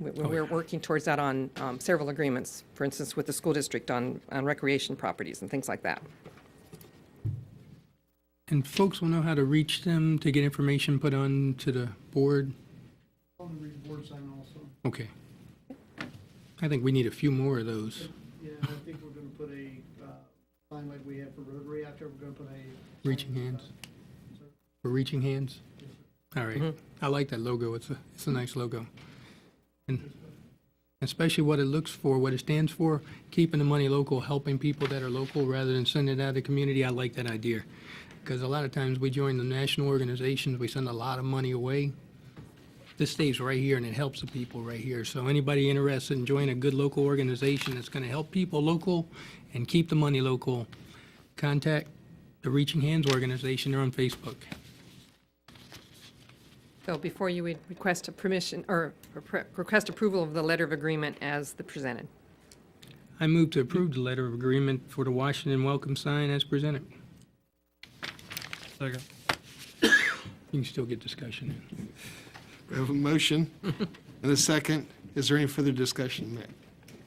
We're working towards that on several agreements, for instance, with the school district on recreation properties and things like that. And folks will know how to reach them to get information put on to the board? Okay. I think we need a few more of those. Yeah, I think we're gonna put a, sign like we have for Rotary out there, we're gonna put a. Reaching Hands? For Reaching Hands? All right. I like that logo. It's a nice logo. And especially what it looks for, what it stands for, keeping the money local, helping people that are local rather than sending it out of the community. I like that idea. Because a lot of times we join the national organizations, we send a lot of money away. This stays right here and it helps the people right here. So anybody interested in joining a good local organization that's going to help people local and keep the money local, contact the Reaching Hands organization. They're on Facebook. So before you would request a permission or request approval of the letter of agreement as presented. I move to approve the letter of agreement for the Washington welcome sign as presented. Second. You can still get discussion in. We have a motion and a second. Is there any further discussion, Matt?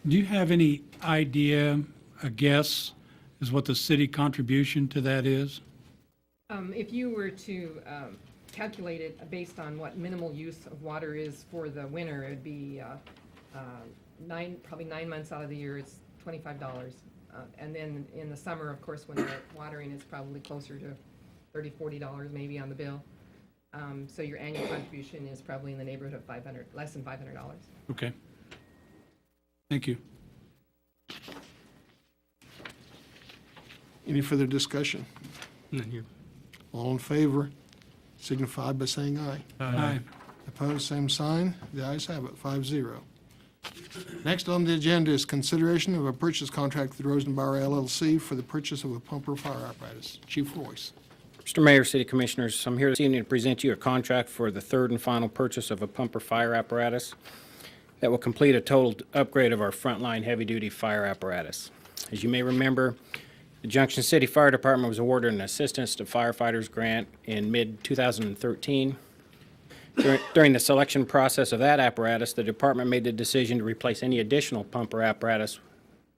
Do you have any idea, a guess, is what the city contribution to that is? If you were to calculate it based on what minimal use of water is for the winter, it would be probably 9 months out of the year, it's $25. And then in the summer, of course, when they're watering, it's probably closer to $30, $40 maybe on the bill. So your annual contribution is probably in the neighborhood of less than $500. Okay. Thank you. Any further discussion? None here. All in favor signify by saying aye. Aye. Opposed, same sign. The ayes have it, 5-0. Next on the agenda is consideration of a purchase contract with Rosenbauer LLC for the purchase of a pumper fire apparatus. Chief Royce. Mr. Mayor, City Commissioners, I'm here this evening to present you a contract for the third and final purchase of a pumper fire apparatus that will complete a total upgrade of our frontline heavy-duty fire apparatus. As you may remember, the Junction City Fire Department was awarded an Assistance to Firefighters grant in mid-2013. During the selection process of that apparatus, the department made the decision to replace any additional pumper apparatus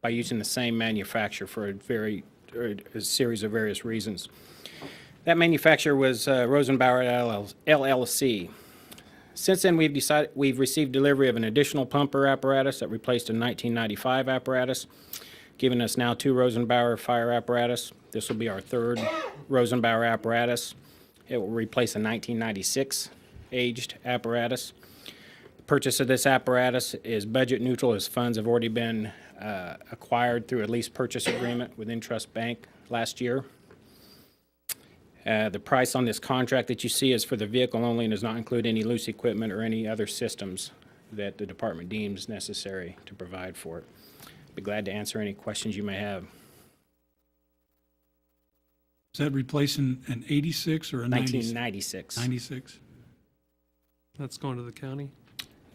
by using the same manufacturer for a series of various reasons. That manufacturer was Rosenbauer LLC. Since then, we've received delivery of an additional pumper apparatus that replaced a 1995 apparatus. giving us now 2 Rosenbauer fire apparatus. This will be our 3rd Rosenbauer apparatus. It will replace a 1996 aged apparatus. Purchase of this apparatus is budget neutral as funds have already been acquired through a lease purchase agreement with Intrust Bank last year. The price on this contract that you see is for the vehicle only and does not include any loose equipment or any other systems that the department deems necessary to provide for it. Be glad to answer any questions you may have. Is that replacing an 86 or a 1996. 96? That's going to the county?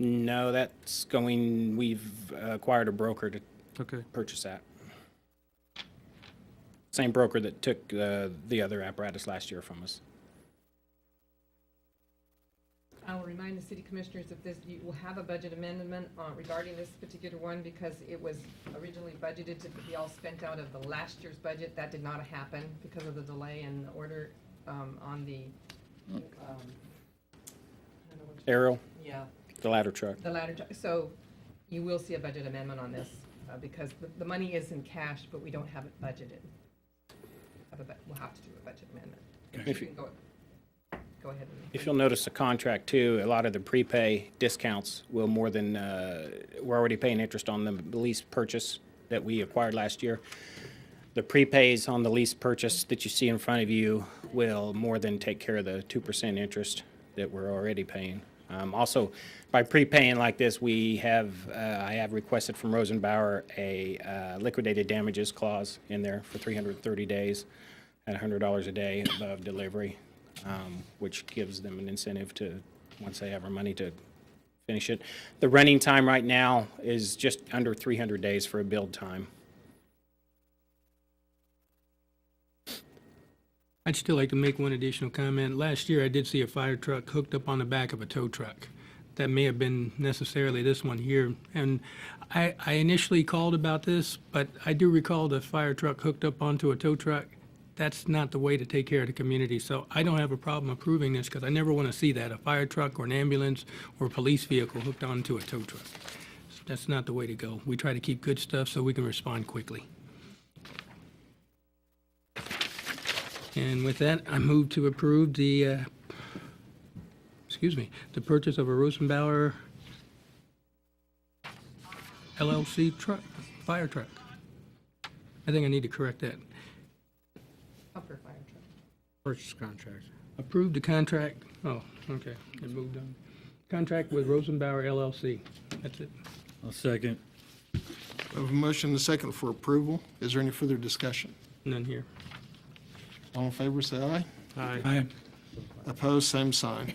No, that's going, we've acquired a broker to Okay. purchase that. Same broker that took the other apparatus last year from us. I will remind the city commissioners of this, you will have a budget amendment regarding this particular one because it was originally budgeted to be all spent out of the last year's budget. That did not happen because of the delay in the order on the, I don't know which- Aerial, yeah, the ladder truck. the ladder truck. So you will see a budget amendment on this because the money is in cash, but we don't have it budgeted. We'll have to do a budget amendment. If You you- can go ahead and. If you'll notice the contract too, a lot of the prepay discounts will more than, we're already paying interest on the lease purchase that we acquired last year. The prepays on the lease purchase that you see in front of you will more than take care of the 2% interest that we're already paying. Also, by prepaying like this, I have requested from Rosenbauer a liquidated damages clause in there for 330 days at $100 a day above delivery, which gives them an incentive to, once they have our money, to finish it. The running time right now is just under 300 days for a build time. I'd still like to make one additional comment. Last year, I did see a fire truck hooked up on the back of a tow truck. That may have been necessarily this one here. And I initially called about this, but I do recall the fire truck hooked up onto a tow truck. That's not the way to take care of the community. So I don't have a problem approving this because I never want to see that, a fire truck or an ambulance or a police vehicle hooked onto a tow truck. So that's not the way to go. We try to keep good stuff so we can respond quickly. And with that, I move to approve the purchase of a Rosenbauer LLC truck, fire truck. I think I need to correct that. Upper fire truck. Purchase contract. Approve the contract, oh, okay, it moved on. Contract with Rosenbauer LLC. That's it. I'll second. We have a motion and a second for approval. Is there any further discussion? None here. All in favor, say aye. Aye. Aye. Opposed, same sign.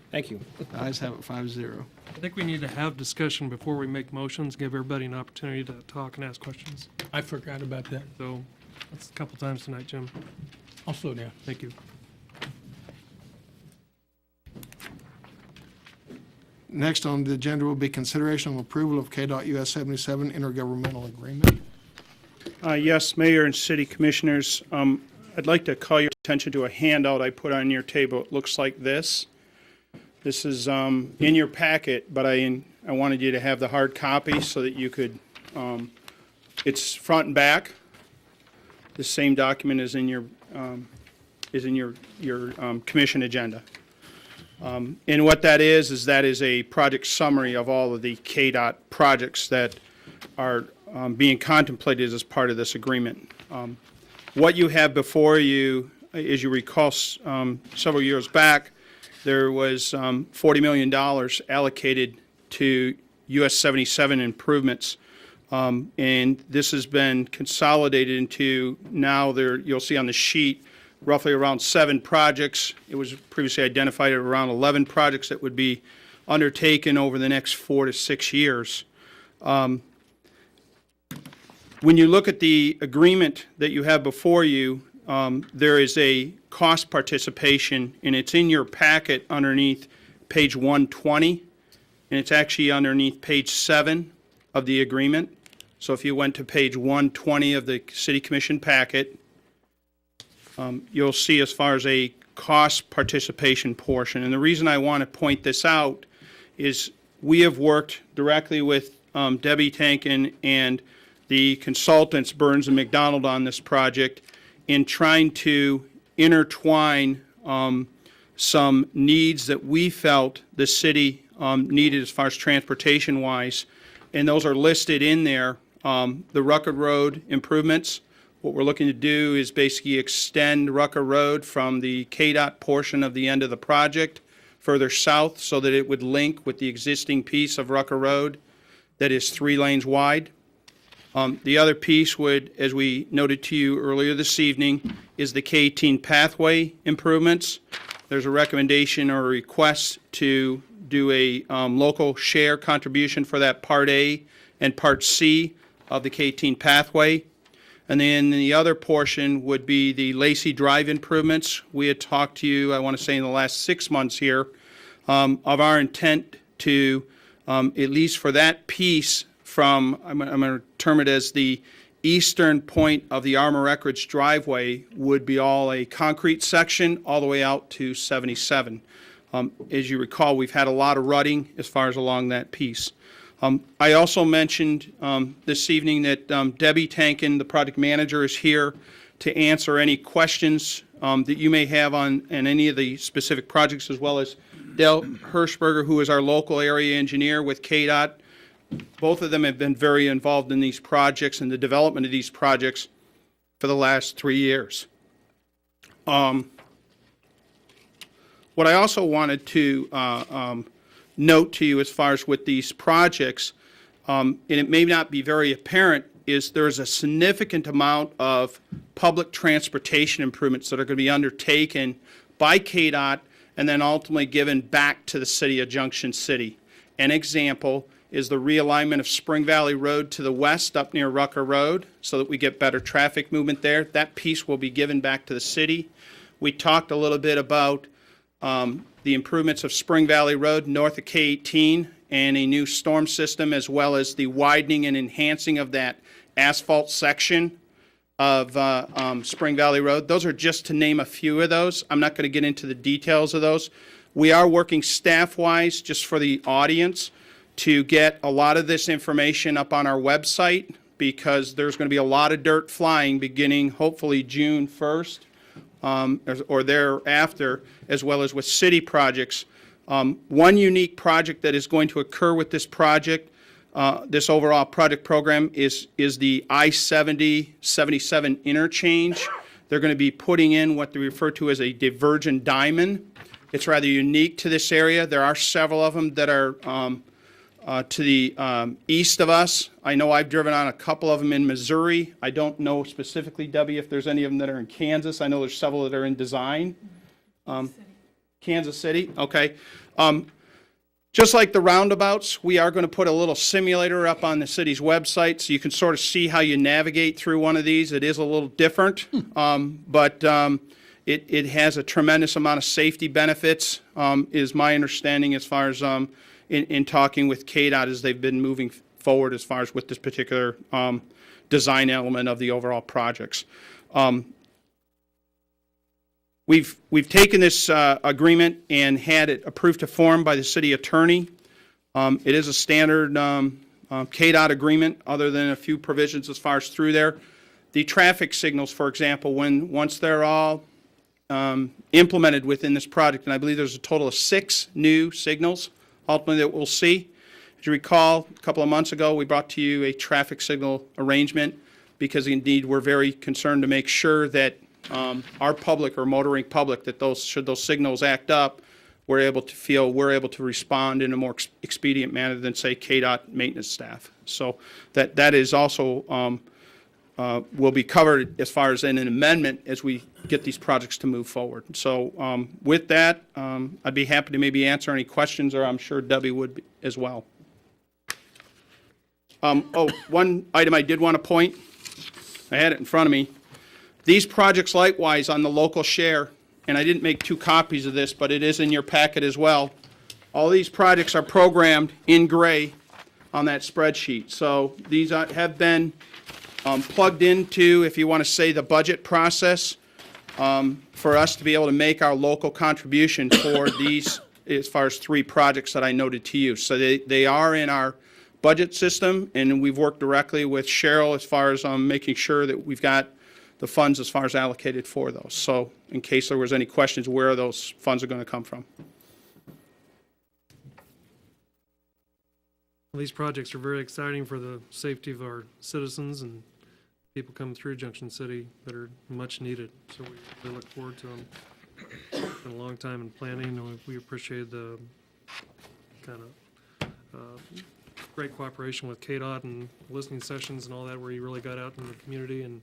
Thank you. The ayes have it 5-0. I think we need to have discussion before we make motions, give everybody an opportunity to talk and ask questions. I forgot about that. So that's a couple times tonight, Jim. I'll slow down. Thank you. Next on the agenda will be consideration of approval of KDOT US 77 intergovernmental agreement. Yes, Mayor and City Commissioners, I'd like to call your attention to a handout I put on your table. It looks like this. This is in your packet, but I wanted you to have the hard copy so that you could, it's front and back. The same document is in your commission agenda. And what that is that is a project summary of all of the KDOT projects that are being contemplated as part of this agreement. What you have before you, as you recall, several years back, there was $40 million allocated to US 77 improvements. And this has been consolidated into now you'll see on the sheet, roughly around 7 projects. It was previously identified at around 11 projects that would be undertaken over the next 4 to 6 years. When you look at the agreement that you have before you, there is a cost participation, and it's in your packet underneath page 120, and it's actually underneath page 7 of the agreement. So if you went to page 120 of the City Commission packet, you'll see as far as a cost participation portion. And the reason I want to point this out is we have worked directly with Debbie Tankin and the consultants, Burns and McDonald, on this project in trying to intertwine some needs that we felt the city needed as far as transportation-wise, and those are listed in there. The Rucker Road improvements, what we're looking to do is basically extend Rucker Road from the KDOT portion of the end of the project further south so that it would link with the existing piece of Rucker Road that is 3 lanes wide. The other piece would, as we noted to you earlier this evening, is the K-18 pathway improvements. There's a recommendation or a request to do a local share contribution for that Part A and Part C of the K-18 pathway. And then the other portion would be the Lacey Drive improvements. We had talked to you, I want to say in the last 6 months here, of our intent to, at least for that piece from, I'm going to term it as the eastern point of the Armor Records driveway, would be all a concrete section all the way out to 77. As you recall, we've had a lot of rutting as far as along that piece. I also mentioned this evening that Debbie Tankin, the project manager, is here to answer any questions that you may have on any of the specific projects, as well as Dale Hirschberger, who is our local area engineer with KDOT. Both of them have been very involved in these projects and the development of these projects for the last 3 years. What I also wanted to note to you as far as with these projects, and it may not be very apparent, is there's a significant amount of public transportation improvements that are going to be undertaken by KDOT and then ultimately given back to the city of Junction City. An example is the realignment of Spring Valley Road to the west up near Rucker Road so that we get better traffic movement there. That piece will be given back to the city. We talked a little bit about the improvements of Spring Valley Road north of K-18 and a new storm system, as well as the widening and enhancing of that asphalt section of Spring Valley Road. Those are just to name a few of those. I'm not going to get into the details of those. We are working staff-wise, just for the audience, to get a lot of this information up on our website, because there's going to be a lot of dirt flying beginning hopefully June 1st or thereafter, as well as with city projects. One unique project that is going to occur with this project, this overall project program, is the I-70-77 interchange. They're going to be putting in what they refer to as a divergent diamond. It's rather unique to this area. There are several of them that are to the east of us. I know I've driven on a couple of them in Missouri. I don't know specifically, Debbie, if there's any of them that are in Kansas. I know there's several that are in design. Kansas City, okay. Just like the roundabouts, we are going to put a little simulator up on the city's website so you can sort of see how you navigate through one of these. It is a little different, but it has a tremendous amount of safety benefits, is my understanding as far as in talking with KDOT as they've been moving forward as far as with this particular design element of the overall projects. We've taken this agreement and had it approved to form by the city attorney. It is a standard KDOT agreement, other than a few provisions as far as through there. The traffic signals, for example, once they're all implemented within this project, and I believe there's a total of 6 new signals ultimately that we'll see. As you recall, a couple of months ago, we brought to you a traffic signal arrangement because indeed we're very concerned to make sure that our public or motoring public, that should those signals act up, we're able to respond in a more expedient manner than, say, KDOT maintenance staff. So that is also will be covered as far as in an amendment as we get these projects to move forward. So with that, I'd be happy to maybe answer any questions, or I'm sure Debbie would be as well. One item I did want to point, I had it in front of me. These projects likewise on the local share, and I didn't make 2 copies of this, but it is in your packet as well. All these projects are programmed in gray on that spreadsheet. So these have been plugged into, if you want to say, the budget process for us to be able to make our local contribution for these, as far as 3 projects that I noted to you. So they are in our budget system, and we've worked directly with Cheryl as far as making sure that we've got the funds as far as allocated for those. So in case there was any questions where those funds are going to come from. These projects are very exciting for the safety of our citizens and people coming through Junction City that are much needed. So we really look forward to them. It's been a long time in planning, and we appreciate the kind of great cooperation with KDOT and listening sessions and all that, where you really got out in the community and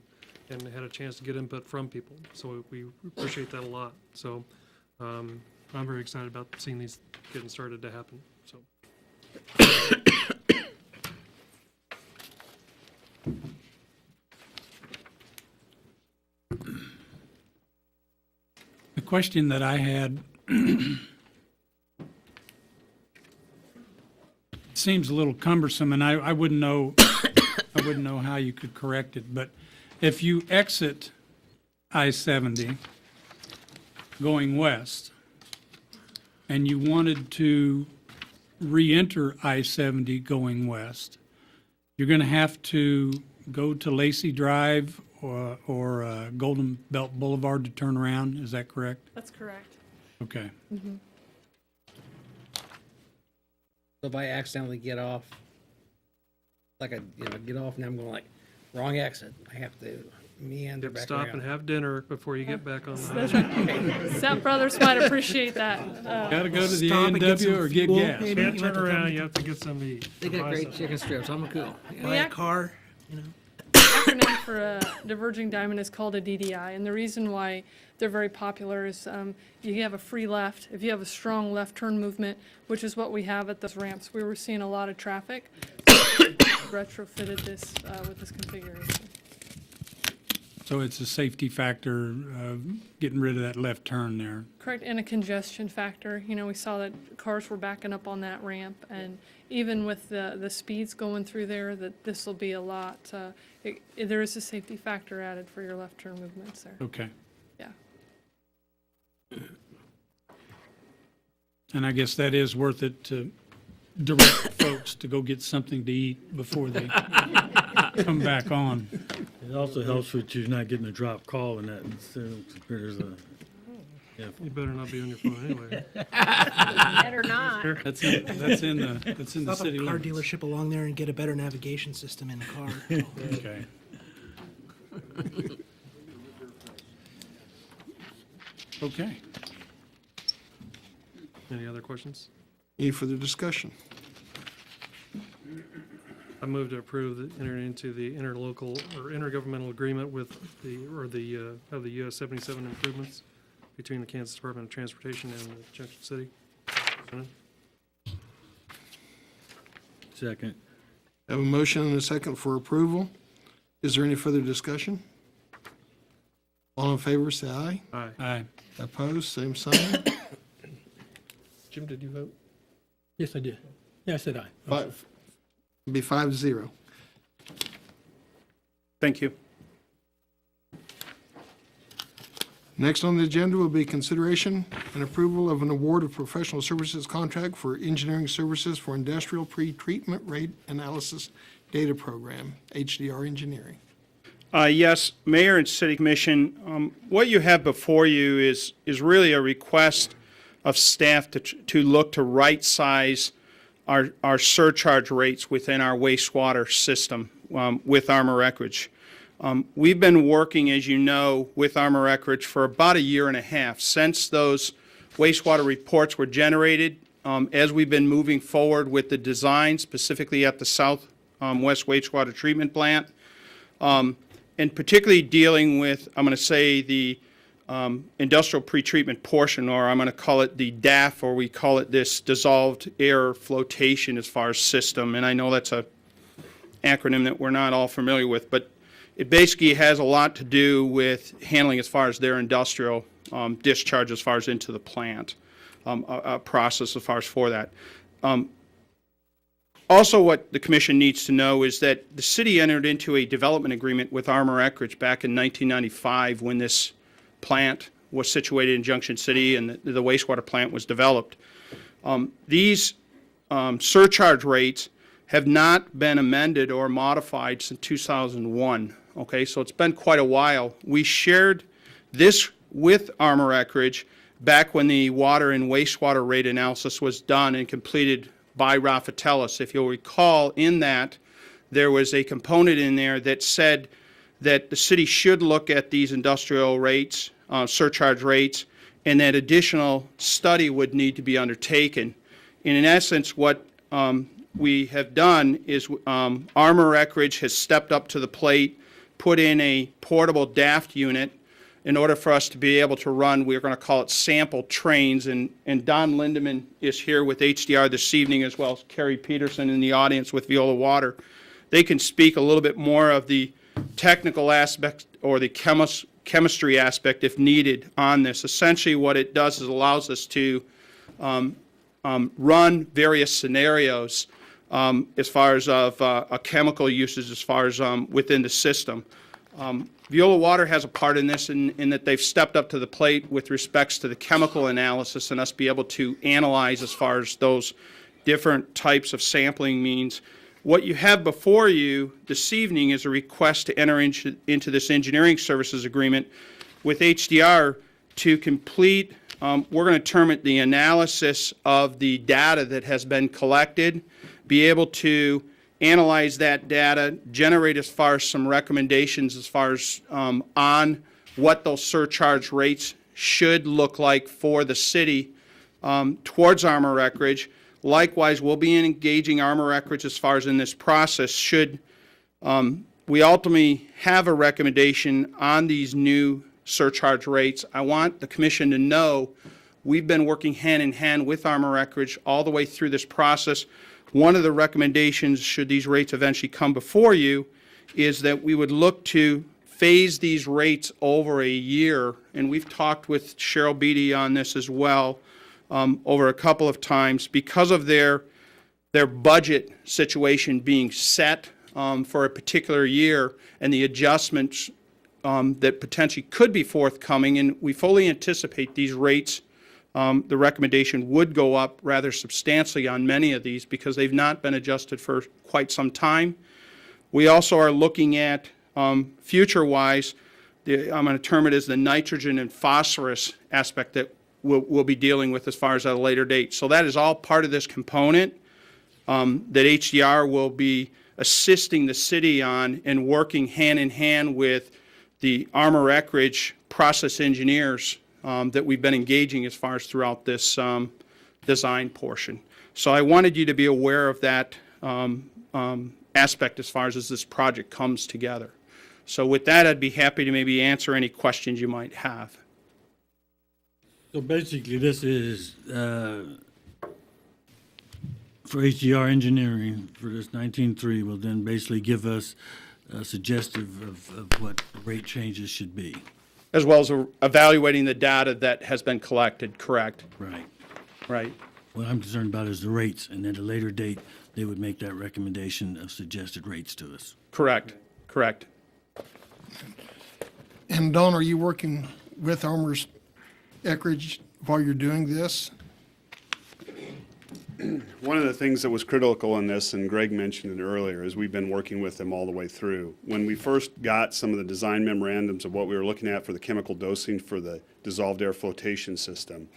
had a chance to get input from people. So we appreciate that a lot. So I'm very excited about seeing these getting started to happen. So. The question that I had seems a little cumbersome, and I wouldn't know I wouldn't know how you could correct it. But if you exit I-70 going west, and you wanted to re-enter I-70 going west, you're going to have to go to Lacey Drive or Golden Belt Boulevard to turn around. Is that correct? That's correct. Okay. So if I accidentally get off, like get off and I'm going like, wrong exit, I have to meander back Stop around. and have dinner before you get back on the That's highway. right. Step Brothers might appreciate that. Got to go to the Stop and get A&W some or get fuel, gas. maybe. Can't You turn have to around, come- you have to get some to eat. They got Buy great something. chicken strips, I'm cool. Buy a car, you know. Acronym for a diverging diamond is called a DDI, and the reason why they're very popular is you have a free left. If you have a strong left turn movement, which is what we have at those ramps, we were seeing a lot of traffic. So retrofitted this with this configuration. So it's a safety factor, getting rid of that left turn there. Correct, and a congestion factor. You know, we saw that cars were backing up on that ramp, and even with the speeds going through there, that this will be a lot. There is a safety factor added for your left turn movements there. Okay. Yeah. And I guess that is worth it to direct folks to go get something to eat before they come back on. It also helps with you not getting a drop call and that. There's a, You better not be on your phone anyway. Better not. That's in the Stop city at a car limits. dealership along there and get a better navigation system in the car. Okay. Okay. Any other questions? Any further discussion? I move to approve enter into the interlocal or intergovernmental agreement with the US 77 improvements between the Kansas Department of Transportation and Junction City. second. Have a motion and a second for approval. Is there any further discussion? All in favor, say aye. Aye. Aye. Opposed, same sign. Jim, did you vote? Yes, I did. Yeah, I said aye. Five. Be 5-0. Thank you. Next on the agenda will be consideration and approval of an award of professional services contract for engineering services for industrial pre-treatment rate analysis data program, HDR Engineering. Yes, Mayor and City Commission, what you have before you is really a request of staff to look to right-size our surcharge rates within our wastewater system with Armor Eckridge. We've been working, as you know, with Armor Eckridge for about a year and a half since those wastewater reports were generated, as we've been moving forward with the design, specifically at the South West Wastewater Treatment Plant, and particularly dealing with, I'm going to say, the industrial pretreatment portion, or I'm going to call it the DAF, or we call it this dissolved air flotation as far as system. And I know that's a acronym that we're not all familiar with, but it basically has a lot to do with handling as far as their industrial discharge as far as into the plant, a process as far as for that. Also, what the commission needs to know is that the city entered into a development agreement with Armor Eckridge back in 1995 when this plant was situated in Junction City and the wastewater plant was developed. These surcharge rates have not been amended or modified since 2001. Okay, so it's been quite a while. We shared this with Armor Eckridge back when the water and wastewater rate analysis was done and completed by Rafatellis. If you'll recall, in that, there was a component in there that said that the city should look at these industrial rates, surcharge rates, and that additional study would need to be undertaken. And in essence, what we have done is Armor Eckridge has stepped up to the plate, put in a portable DAFT unit in order for us to be able to run, we're going to call it sample trains, and Don Lindeman is here with HDR this evening, as well as Kerry Peterson in the audience with Viola Water. They can speak a little bit more of the technical aspect or the chemistry aspect if needed on this. Essentially what it does is allows us to run various scenarios as far as of a chemical usage as far as within the system. Viola Water has a part in this in that they've stepped up to the plate with respects to the chemical analysis and us be able to analyze as far as those different types of sampling means. What you have before you this evening is a request to enter into this engineering services agreement with HDR to complete, we're going to term it the analysis of the data that has been collected, be able to analyze that data, generate as far as some recommendations as far as on what those surcharge rates should look like for the city towards Armor Eckridge. Likewise, we'll be engaging Armor Eckridge as far as in this process should we ultimately have a recommendation on these new surcharge rates. I want the commission to know we've been working hand in hand with Armor Eckridge all the way through this process. One of the recommendations, should these rates eventually come before you, is that we would look to phase these rates over a year, and we've talked with Cheryl Beatty on this as well over a couple of times, because of their budget situation being set for a particular year and the adjustments that potentially could be forthcoming, and we fully anticipate these rates. The recommendation would go up rather substantially on many of these because they've not been adjusted for quite some time. We also are looking at future-wise, I'm going to term it as the nitrogen and phosphorus aspect that we'll be dealing with as far as at a later date. So that is all part of this component that HDR will be assisting the city on and working hand in hand with the Armor Eckridge process engineers that we've been engaging as far as throughout this design portion. So I wanted you to be aware of that aspect as far as this project comes together. So with that, I'd be happy to maybe answer any questions you might have. So basically, this is for HDR engineering for this 19.3 will then basically give us a suggestive of what the rate changes should be. As well as evaluating the data that has been collected, correct? Right. Right. What I'm concerned about is the rates, and at a later date, they would make that recommendation of suggested rates to us. Correct. Correct. And Don, are you working with Armor Eckridge while you're doing this? One of the things that was critical in this, and Greg mentioned it earlier, is we've been working with them all the way through. When we first got some of the design memorandums of what we were looking at for the chemical dosing for the dissolved air flotation system,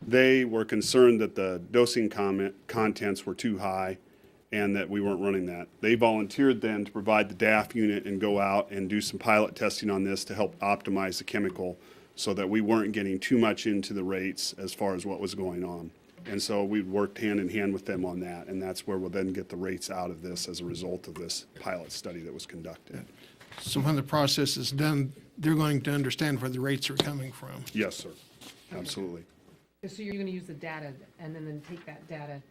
they were concerned that the dosing contents were too high and that we weren't running that. They volunteered then to provide the DAF unit and go out and do some pilot testing on this to help optimize the chemical so that we weren't getting too much into the rates as far as what was going on. And so we worked hand in hand with them on that, and that's where we'll then get the rates out of this as a result of this pilot study that was conducted. So when the process is done, they're going to understand where the rates are coming from. Yes, sir. Absolutely. So you're going to use the data and then take that data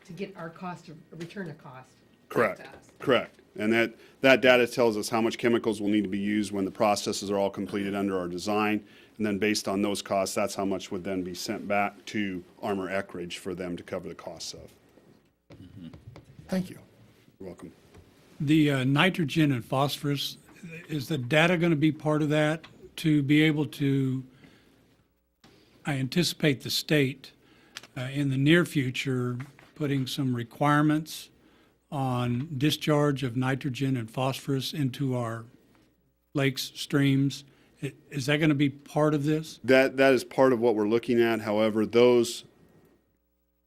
to get our cost, return of cost. Correct. back to us. Correct. And that data tells us how much chemicals will need to be used when the processes are all completed under our design. And then based on those costs, that's how much would then be sent back to Armor Eckridge for them to cover the costs of. Thank you. You're welcome. The nitrogen and phosphorus, is the data going to be part of that to be able to, I anticipate the state in the near future putting some requirements on discharge of nitrogen and phosphorus into our lakes, streams. Is that going to be part of this? That is part of what we're looking at. However, those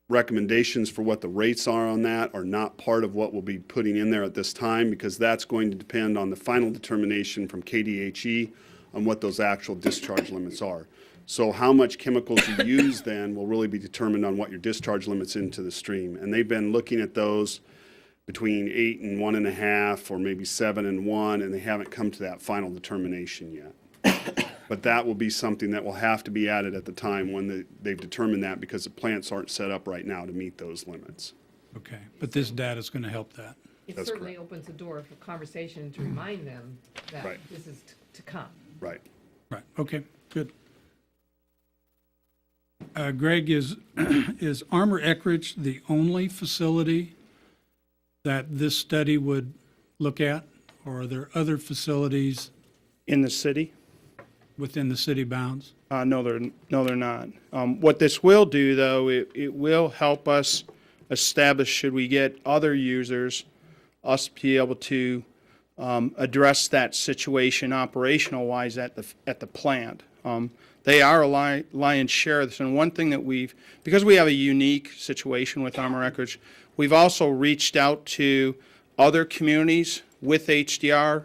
recommendations for what the rates are on that are not part of what we'll be putting in there at this time, because that's going to depend on the final determination from KDHE on what those actual discharge limits are. So how much chemicals you use then will really be determined on what your discharge limits into the stream. And they've been looking at those between 8 and 1.5, or maybe 7 and 1, and they haven't come to that final determination yet. But that will be something that will have to be added at the time when they've determined that, because the plants aren't set up right now to meet those limits. Okay, but this data is going to help that. It That's certainly correct. opens the door for conversation to remind them that Right. this is to come. Right. Right, okay, good. Greg, is Armor Eckridge the only facility that this study would look at? Or are there other facilities In the city? within the city bounds? No, they're not. What this will do, though, it will help us establish, should we get other users, us be able to address that situation operational-wise at the plant. They are a lion's share of this, and one thing that because we have a unique situation with Armor Eckridge, we've also reached out to other communities with HDR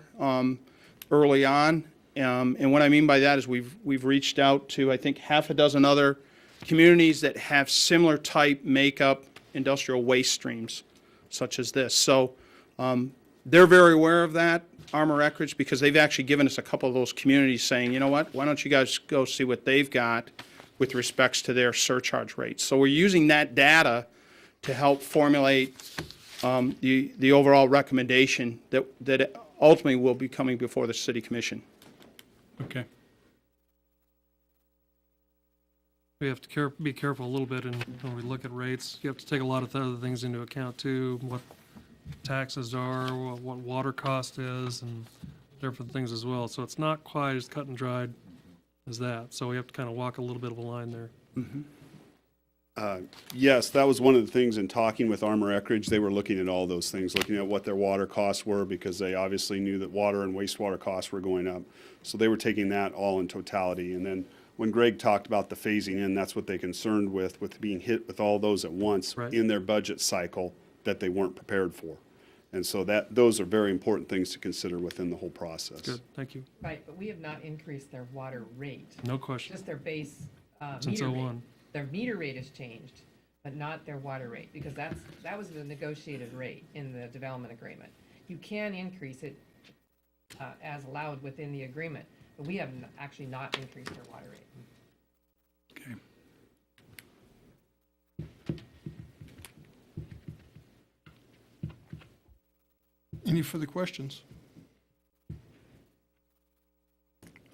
early on. And what I mean by that is we've reached out to, I think, half a dozen other communities that have similar type makeup industrial waste streams, such as this. So they're very aware of that, Armor Eckridge, because they've actually given us a couple of those communities saying, you know what, why don't you guys go see what they've got with respects to their surcharge rates. So we're using that data to help formulate the overall recommendation that ultimately will be coming before the City Commission. Okay. We have to be careful a little bit when we look at rates. You have to take a lot of other things into account too, what taxes are, what water cost is, and different things as well. So it's not quite as cut and dried as that. So we have to kind of walk a little bit of a line there. Yes, that was one of the things in talking with Armor Eckridge. They were looking at all those things, looking at what their water costs were, because they obviously knew that water and wastewater costs were going up. So they were taking that all in totality. And then when Greg talked about the phasing in, that's what they concerned with being hit with all those at once Right. in their budget cycle that they weren't prepared for. And so those are very important things to consider within the whole process. Good, thank you. Right, but we have not increased their water rate, No question. just their base Since meter rate. 01. Their meter rate has changed, but not their water rate, because that was the negotiated rate in the development agreement. You can increase it as allowed within the agreement, but we have actually not increased their water rate. Okay. Any further questions?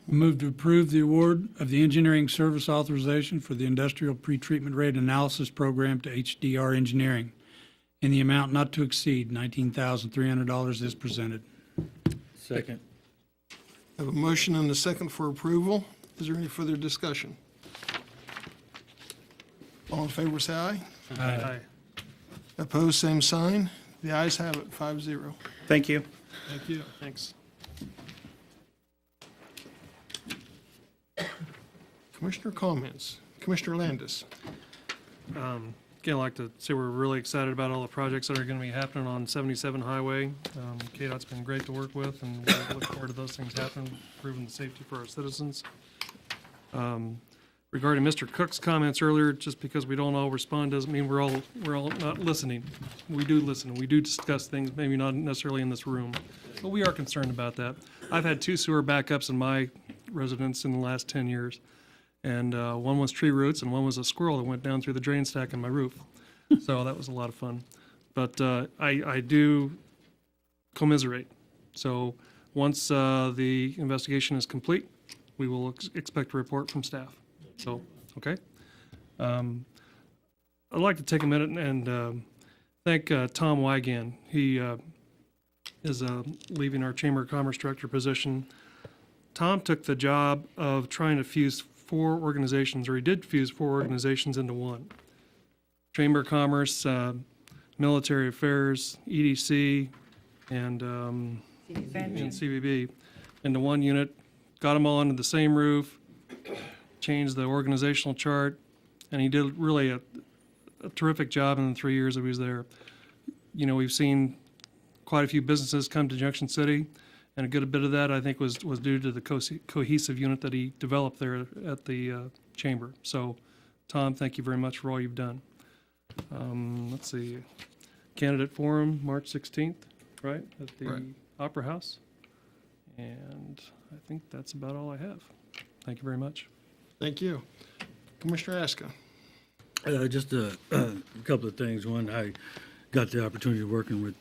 Move to approve the award of the engineering service authorization for the industrial pretreatment rate analysis program to HDR Engineering in the amount not to exceed $19,300 as presented. Second. Have a motion and a second for approval. Is there any further discussion? All in favor, say aye. Aye. Opposed, same sign. The ayes have it, 5-0. Thank you. Thank you. Thanks. Commissioner comments. Commissioner Landis. Again, I'd like to say we're really excited about all the projects that are going to be happening on 77 Highway. KDOT's been great to work with, and we look forward to those things happening, improving the safety for our citizens. Regarding Mr. Cook's comments earlier, just because we don't all respond doesn't mean we're all not listening. We do listen. We do discuss things, maybe not necessarily in this room, but we are concerned about that. I've had 2 sewer backups in my residence in the last 10 years. And one was tree roots, and one was a squirrel that went down through the drain stack in my roof. So that was a lot of fun. But I do commiserate. So once the investigation is complete, we will expect a report from staff. So, okay. I'd like to take a minute and thank Tom Wygan. He is leaving our Chamber of Commerce Director position. Tom took the job of trying to fuse 4 organizations, or he did fuse 4 organizations into one. Chamber of Commerce, military affairs, EDC, and CVB into one unit, got them all under the same roof, changed the organizational chart, and he did really a terrific job in the 3 years that he was there. You know, we've seen quite a few businesses come to Junction City, and a good bit of that, I think, was due to the cohesive unit that he developed there at the chamber. So, Tom, thank you very much for all you've done. Let's see, candidate forum, March 16th, right, at the Right. Opera House. And I think that's about all I have. Thank you very much. Thank you. Commissioner Aska. Just a couple of things. One, I got the opportunity of working with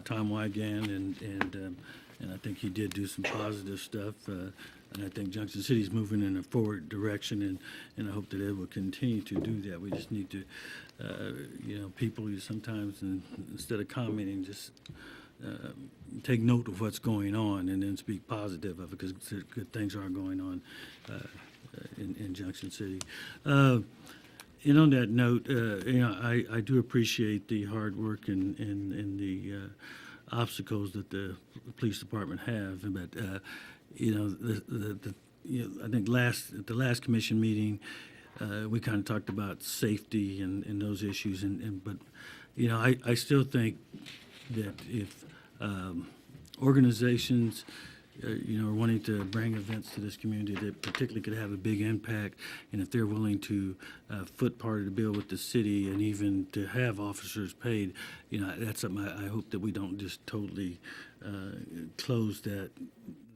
Tom Wygan, and I think he did do some positive stuff. And I think Junction City's moving in a forward direction, and I hope that it will continue to do that. We just need to, people sometimes, instead of commenting, just take note of what's going on and then speak positive of it, because good things are going on in Junction City. And on that note, I do appreciate the hard work and the obstacles that the police department have. But I think at the last commission meeting, we kind of talked about safety and those issues. But I still think that if organizations are wanting to bring events to this community that particularly could have a big impact, and if they're willing to foot part of the bill with the city and even to have officers paid, that's something I hope that we don't just totally close that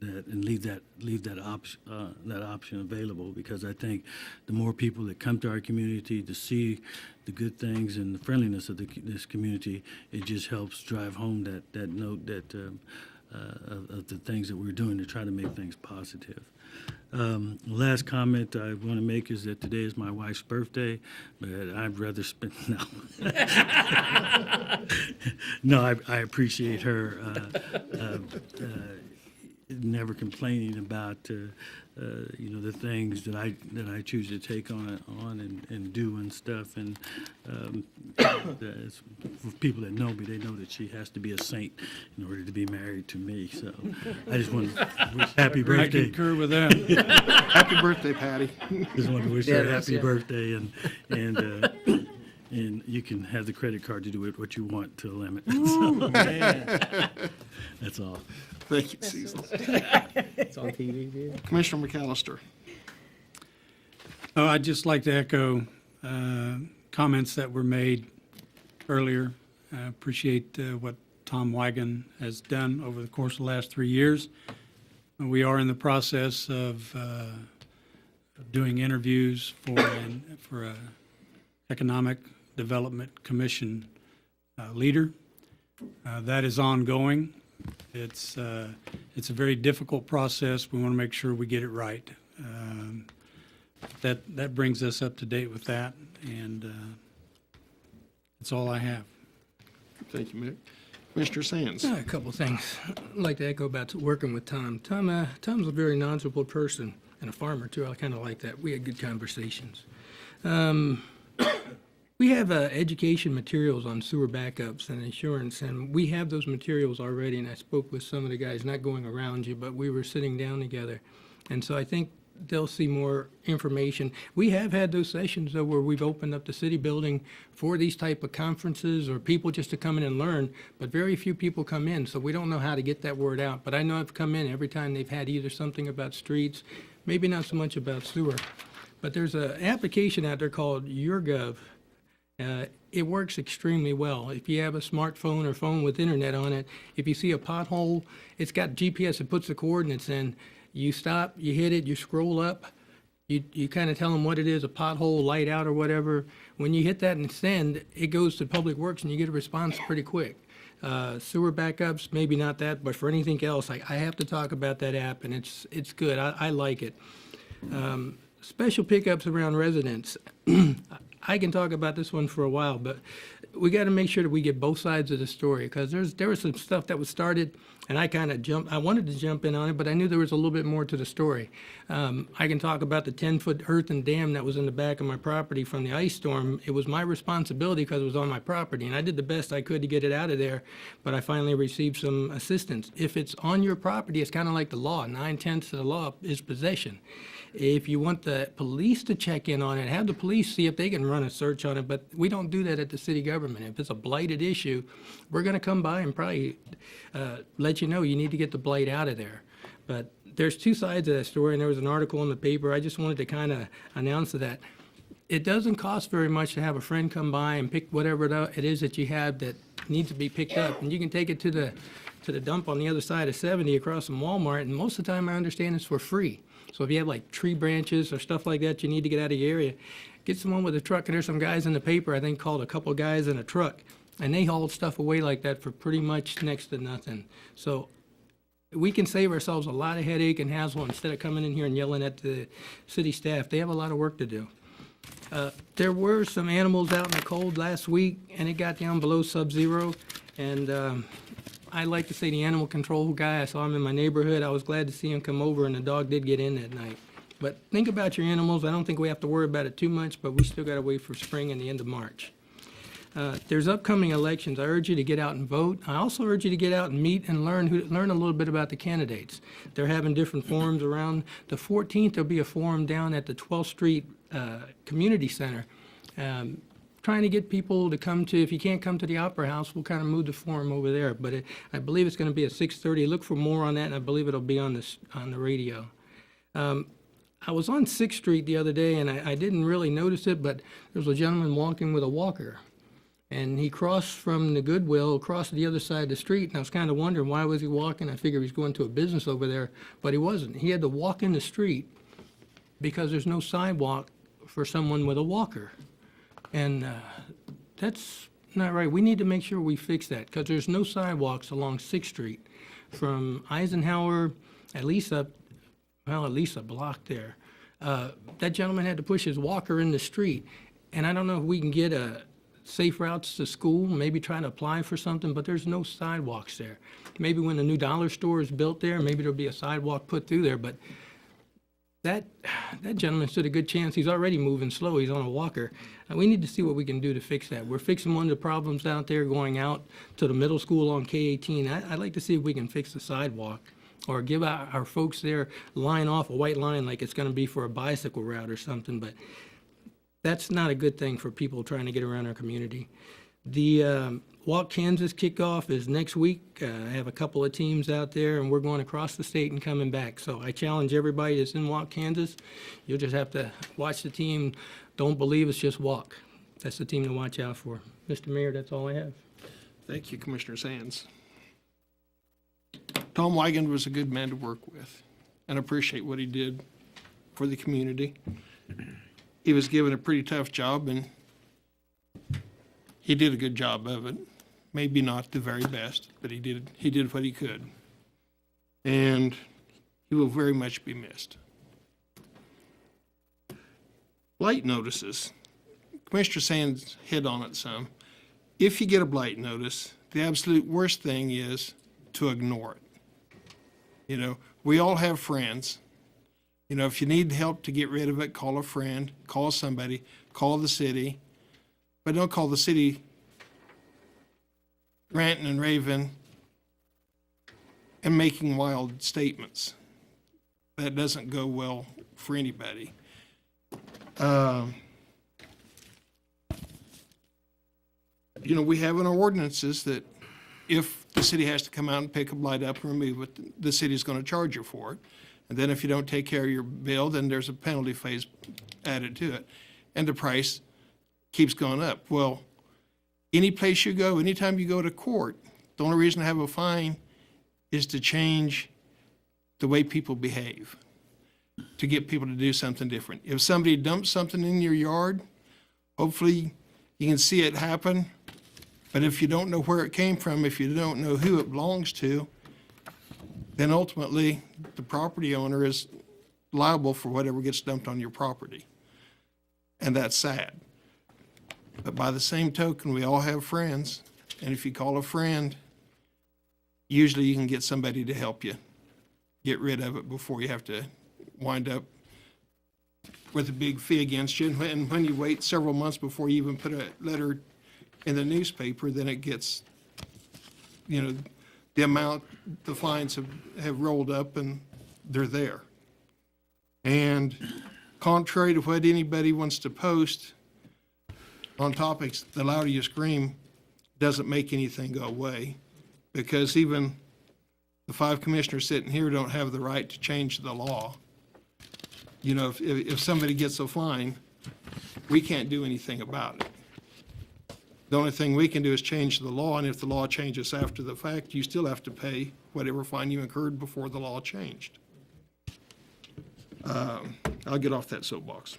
and leave that option available, because I think the more people that come to our community to see the good things and the friendliness of this community, it just helps drive home that note that of the things that we're doing to try to make things positive. Last comment I want to make is that today is my wife's birthday, but I'd rather spend no. I appreciate her never complaining about the things that I choose to take on and do and stuff. And for people that know me, they know that she has to be a saint in order to be married to me. So I just want to wish happy I birthday. concur with that. Happy birthday, Patty. Just want to wish her a Yes, happy yeah. birthday, and you can have the credit card to do it what you want to the limit. So, that's all. Thank you, Cecil. It's on TV, dude. Commissioner McAllister. Oh, I'd just like to echo comments that were made earlier. I appreciate what Tom Wygan has done over the course of the last 3 years. We are in the process of doing interviews for a Economic Development Commission leader. That is ongoing. It's a very difficult process. We want to make sure we get it right. That brings us up to date with that, and that's all I have. Thank you, Mick. Commissioner Sands. A couple of things. I'd like to echo about working with Tom. Tom's a very knowledgeable person and a farmer, too. I kind of like that. We had good conversations. We have education materials on sewer backups and insurance, and we have those materials already, and I spoke with some of the guys, not going around you, but we were sitting down together. And so I think they'll see more information. We have had those sessions, though, where we've opened up the city building for these type of conferences or people just to come in and learn, but very few people come in, so we don't know how to get that word out. But I know I've come in every time they've had either something about streets, maybe not so much about sewer. But there's an application out there called YourGov. It works extremely well. If you have a smartphone or phone with internet on it, if you see a pothole, it's got GPS. It puts the coordinates in. You stop, you hit it, you scroll up, you kind of tell them what it is, a pothole, light out or whatever. When you hit that and send, it goes to Public Works and you get a response pretty quick. Sewer backups, maybe not that, but for anything else, I have to talk about that app, and it's good. I like it. special pickups around residents. I can talk about this one for a while, but we got to make sure that we get both sides of the story, because there was some stuff that was started, and I wanted to jump in on it, but I knew there was a little bit more to the story. I can talk about the 10-foot earthen dam that was in the back of my property from the ice storm. It was my responsibility because it was on my property, and I did the best I could to get it out of there, but I finally received some assistance. If it's on your property, it's kind of like the law. 9/10 of the law is possession. If you want the police to check in on it, have the police see if they can run a search on it, but we don't do that at the city government. If it's a blighted issue, we're going to come by and probably let you know you need to get the blight out of there. But there's two sides of that story, and there was an article in the paper. I just wanted to kind of announce that. It doesn't cost very much to have a friend come by and pick whatever it is that you have that needs to be picked up, and you can take it to the dump on the other side of 70 across from Walmart, and most of the time I understand it's for free. So if you have like tree branches or stuff like that you need to get out of your area, get someone with a truck. And there's some guys in the paper, I think, called a couple guys in a truck, and they hauled stuff away like that for pretty much next to nothing. So we can save ourselves a lot of headache and hassle instead of coming in here and yelling at the city staff. They have a lot of work to do. There were some animals out in the cold last week, and it got down below sub-zero, and I like to say the animal control guy, I saw him in my neighborhood. I was glad to see him come over, and the dog did get in that night. But think about your animals. I don't think we have to worry about it too much, but we still got to wait for spring and the end of March. There's upcoming elections. I urge you to get out and vote. I also urge you to get out and meet and learn a little bit about the candidates. They're having different forums around. The 14th, there'll be a forum down at the 12th Street Community Center. Trying to get people to come to, if you can't come to the Opera House, we'll kind of move the forum over there. But I believe it's going to be at 6:30. Look for more on that, and I believe it'll be on the radio. I was on 6th Street the other day, and I didn't really notice it, but there was a gentleman walking with a walker. And he crossed from the Goodwill across to the other side of the street, and I was kind of wondering, why was he walking? I figured he's going to a business over there, but he wasn't. He had to walk in the street because there's no sidewalk for someone with a walker. And that's not right. We need to make sure we fix that, because there's no sidewalks along 6th Street from Eisenhower at least a block there. That gentleman had to push his walker in the street, and I don't know if we can get safe routes to school, maybe try to apply for something, but there's no sidewalks there. Maybe when the new dollar store is built there, maybe there'll be a sidewalk put through there, but that gentleman stood a good chance. He's already moving slow. He's on a walker. We need to see what we can do to fix that. We're fixing one of the problems out there going out to the middle school on K-18. I'd like to see if we can fix the sidewalk or give our folks there line off a white line like it's going to be for a bicycle route or something, but that's not a good thing for people trying to get around our community. The Walk Kansas kickoff is next week. I have a couple of teams out there, and we're going across the state and coming back. So I challenge everybody that's in Walk Kansas. You'll just have to watch the team. Don't believe it's just walk. That's the team to watch out for. Mr. Mayor, that's all I have. Thank you, Commissioner Sands. Tom Wigand was a good man to work with, and I appreciate what he did for the community. He was given a pretty tough job, and he did a good job of it. Maybe not the very best, but he did what he could. And he will very much be missed. Blight notices. Commissioner Sands hit on it some. If you get a blight notice, the absolute worst thing is to ignore it. You know, we all have friends. You know, if you need help to get rid of it, call a friend, call somebody, call the city. But don't call the city ranting and raving and making wild statements. That doesn't go well for anybody. You know, we have in our ordinances that if the city has to come out and pick a blight up and remove it, the city's going to charge you for it. And then if you don't take care of your bill, then there's a penalty phase added to it. And the price keeps going up. Well, any place you go, anytime you go to court, the only reason to have a fine is to change the way people behave, to get people to do something different. If somebody dumps something in your yard, hopefully you can see it happen. But if you don't know where it came from, if you don't know who it belongs to, then ultimately the property owner is liable for whatever gets dumped on your property. And that's sad. But by the same token, we all have friends, and if you call a friend, usually you can get somebody to help you get rid of it before you have to wind up with a big fee against you. And when you wait several months before you even put a letter in the newspaper, then it gets, you know, the amount, the fines have rolled up and they're there. And contrary to what anybody wants to post on topics, the louder you scream doesn't make anything go away, because even the 5 commissioners sitting here don't have the right to change the law. You know, if somebody gets a fine, we can't do anything about it. The only thing we can do is change the law, and if the law changes after the fact, you still have to pay whatever fine you incurred before the law changed. I'll get off that soapbox.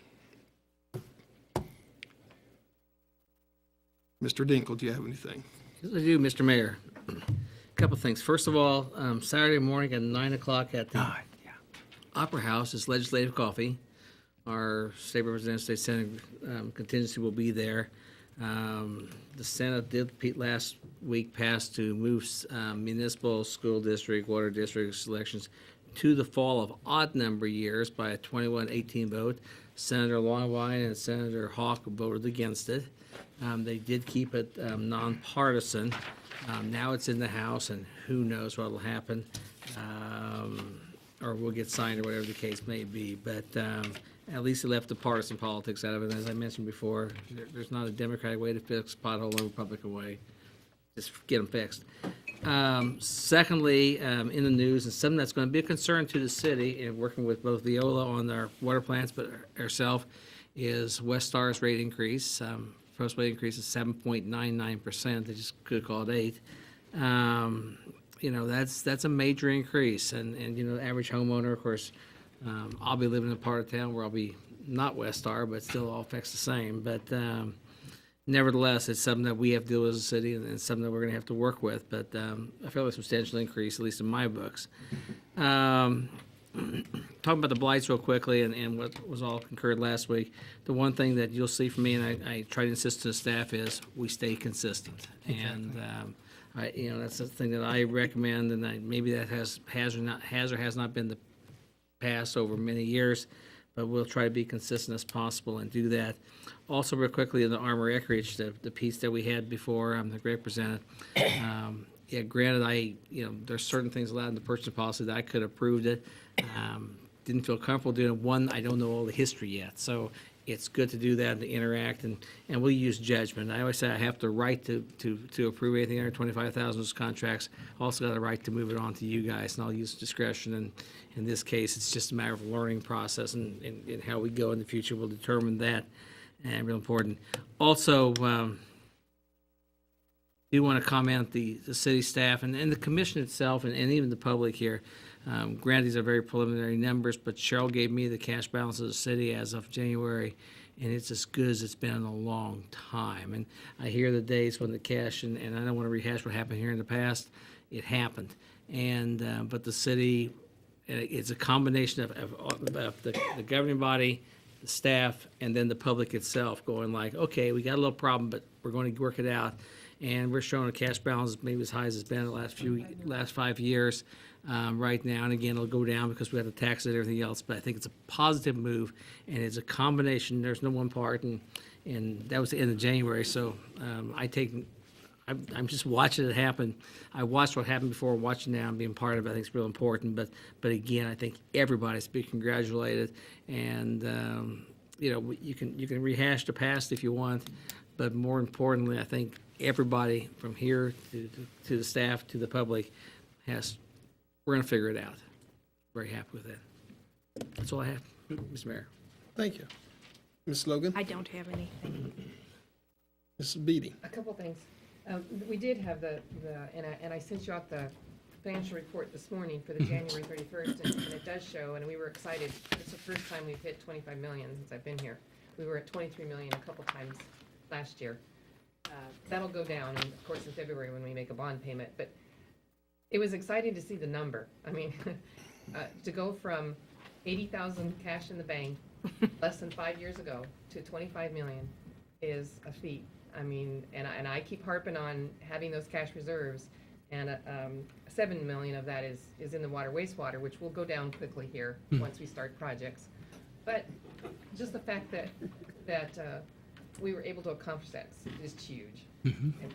Mr. Dinkle, do you have anything? Yes, I do, Mr. Mayor. Couple things. First of all, Saturday morning at 9 o'clock at the Opera House is legislative coffee. Our state representative, state senate contingency will be there. The Senate did last week pass to move municipal, school district, water district elections to the fall of odd number years by a 21-18 vote. Senator Longwine and Senator Hawk voted against it. They did keep it nonpartisan. Now it's in the House, and who knows what will happen, or will get signed, or whatever the case may be. But at least it left the partisan politics out of it. And as I mentioned before, there's not a Democratic way to fix pothole, no Republican way. Just get them fixed. Secondly, in the news, and something that's going to be a concern to the city, and working with both Viola on their water plants, but ourselves, is Westar's rate increase. Proposed rate increase is 7.99%. They just could call it 8%. You know, that's a major increase, and you know, the average homeowner, of course, I'll be living in a part of town where I'll be not Westar, but still all affects the same. But nevertheless, it's something that we have to deal with as a city, and it's something that we're going to have to work with. But a fairly substantial increase, at least in my books. Talking about the blights real quickly, and what was all concurred last week, the one thing that you'll see from me, and I try to insist to the staff, is we stay consistent. And you know, that's the thing that I recommend, and maybe that has or has not been the past over many years, but we'll try to be consistent as possible and do that. Also, real quickly, in the Armor Acreage, the piece that we had before, the Greg presented. Yeah, granted, there's certain things allowed in the purchasing policy that I could have approved it. Didn't feel comfortable doing it. One, I don't know all the history yet, so it's good to do that and to interact, and we'll use judgment. I always say I have the right to approve anything under 25,000 of contracts. Also got the right to move it on to you guys, and I'll use discretion. And in this case, it's just a matter of learning process, and how we go in the future will determine that. And real important. Also, do want to comment the city staff and the commission itself, and even the public here. Granted, these are very preliminary numbers, but Cheryl gave me the cash balance of the city as of January, and it's as good as it's been in a long time. And I hear the days when the cash, and I don't want to rehash what happened here in the past. It happened, and but the city, it's a combination of the governing body, the staff, and then the public itself going like, okay, we got a little problem, but we're going to work it out. And we're showing a cash balance maybe as high as it's been in the last 5 years right now. And again, it'll go down because we have to tax it and everything else. But I think it's a positive move, and it's a combination. There's no one part, and that was the end of January. So I'm just watching it happen. I watched what happened before, watching now, and being part of it. I think it's real important. But again, I think everybody's being congratulated, and you know, you can rehash the past if you want, but more importantly, I think everybody from here to the staff to the public we're going to figure it out. Very happy with that. That's all I have, Mr. Mayor. Thank you. Ms. Logan? I don't have anything. Mrs. Beatty? A couple things. We did have and I sent you out the financial report this morning for the January 31st, and it does show, and we were excited. It's the first time we've hit 25 million since I've been here. We were at 23 million a couple times last year. That'll go down, and of course, in February when we make a bond payment. But it was exciting to see the number. I mean, to go from 80,000 cash in the bank, less than 5 years ago, to 25 million is a feat. I mean, and I keep harping on having those cash reserves, and 7 million of that is in the water wastewater, which will go down quickly here once we start projects. But just the fact that we were able to accomplish that is huge. And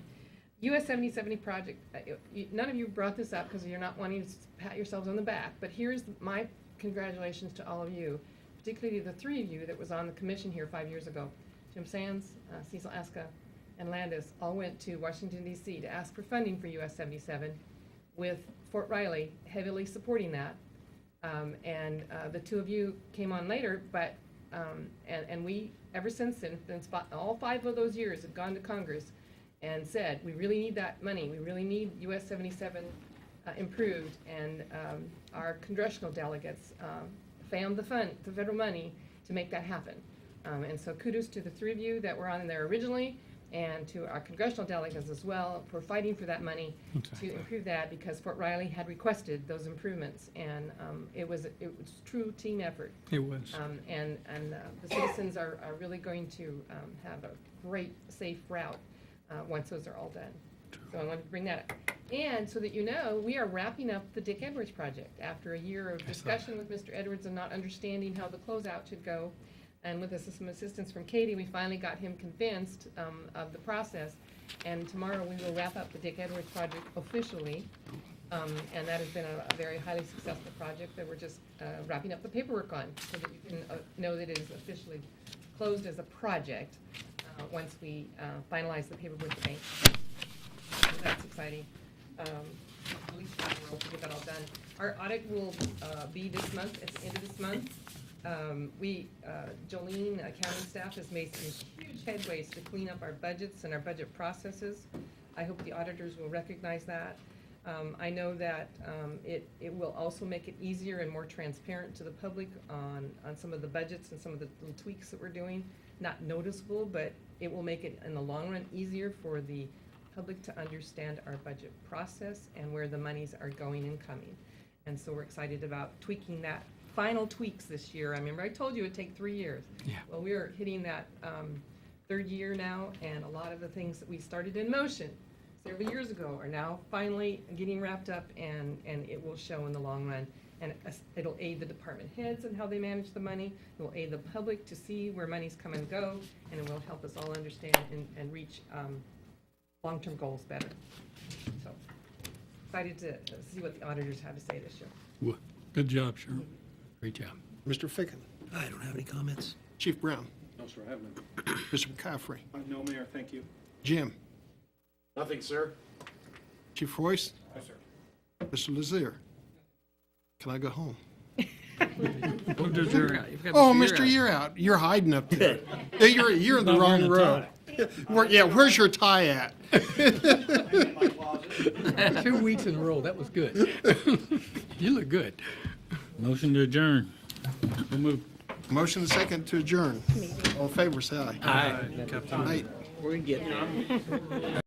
US 7070 project, none of you brought this up because you're not wanting to pat yourselves on the back, but here's my congratulations to all of you, particularly the three of you that was on the commission here 5 years ago. Jim Sands, Cecil Aska, and Landis all went to Washington, D.C. to ask for funding for US 77, with Fort Riley heavily supporting that. And the two of you came on later, but, and we, ever since then, all 5 of those years have gone to Congress and said, we really need that money, we really need US 77 improved, and our congressional delegates found the federal money to make that happen. And so kudos to the three of you that were on there originally, and to our congressional delegates as well for fighting for that money to improve that, because Fort Riley had requested those improvements, and it was true team effort. It was. And the citizens are really going to have a great, safe route once those are all done. So I wanted to bring that up. And so that you know, we are wrapping up the Dick Edwards project after a year of discussion with Mr. Edwards and not understanding how the closeout should go. And with some assistance from Katie, we finally got him convinced of the process. And tomorrow we will wrap up the Dick Edwards project officially. And that has been a very highly successful project that we're just wrapping up the paperwork on, so that you can know that it is officially closed as a project once we finalize the paperwork with the bank. So that's exciting. At least we'll get that all done. Our audit will be this month, at the end of this month. Jolene, accounting staff, has made some huge headways to clean up our budgets and our budget processes. I hope the auditors will recognize that. I know that it will also make it easier and more transparent to the public on some of the budgets and some of the little tweaks that we're doing. Not noticeable, but it will make it, in the long run, easier for the public to understand our budget process and where the monies are going and coming. And so we're excited about tweaking that. Final tweaks this year. I remember I told you it'd take 3 years. Yeah. Well, we are hitting that 3rd year now, and a lot of the things that we started in motion several years ago are now finally getting wrapped up, and it will show in the long run. And it'll aid the department heads in how they manage the money. It will aid the public to see where monies come and go, and it will help us all understand and reach long-term goals better. So excited to see what the auditors have to say this year. Well, good job, Cheryl. Great job. Mr. Ficken, I don't have any comments. Chief Brown, No, sir, I have none. Mr. McCaffrey, No, Mayor, thank you. Jim, Nothing, sir. Chief Royce, Yes, sir. Mr. Lazier. Can I go home? Move to adjourn. Oh, Mr. Year Out, you're hiding up there. You're in the wrong row. Where's your tie at? 2 weeks in a row, that was good. You look good. Motion to adjourn. We'll move. Motion and second to adjourn. All in favor, say aye. Aye. Aye. We're getting there.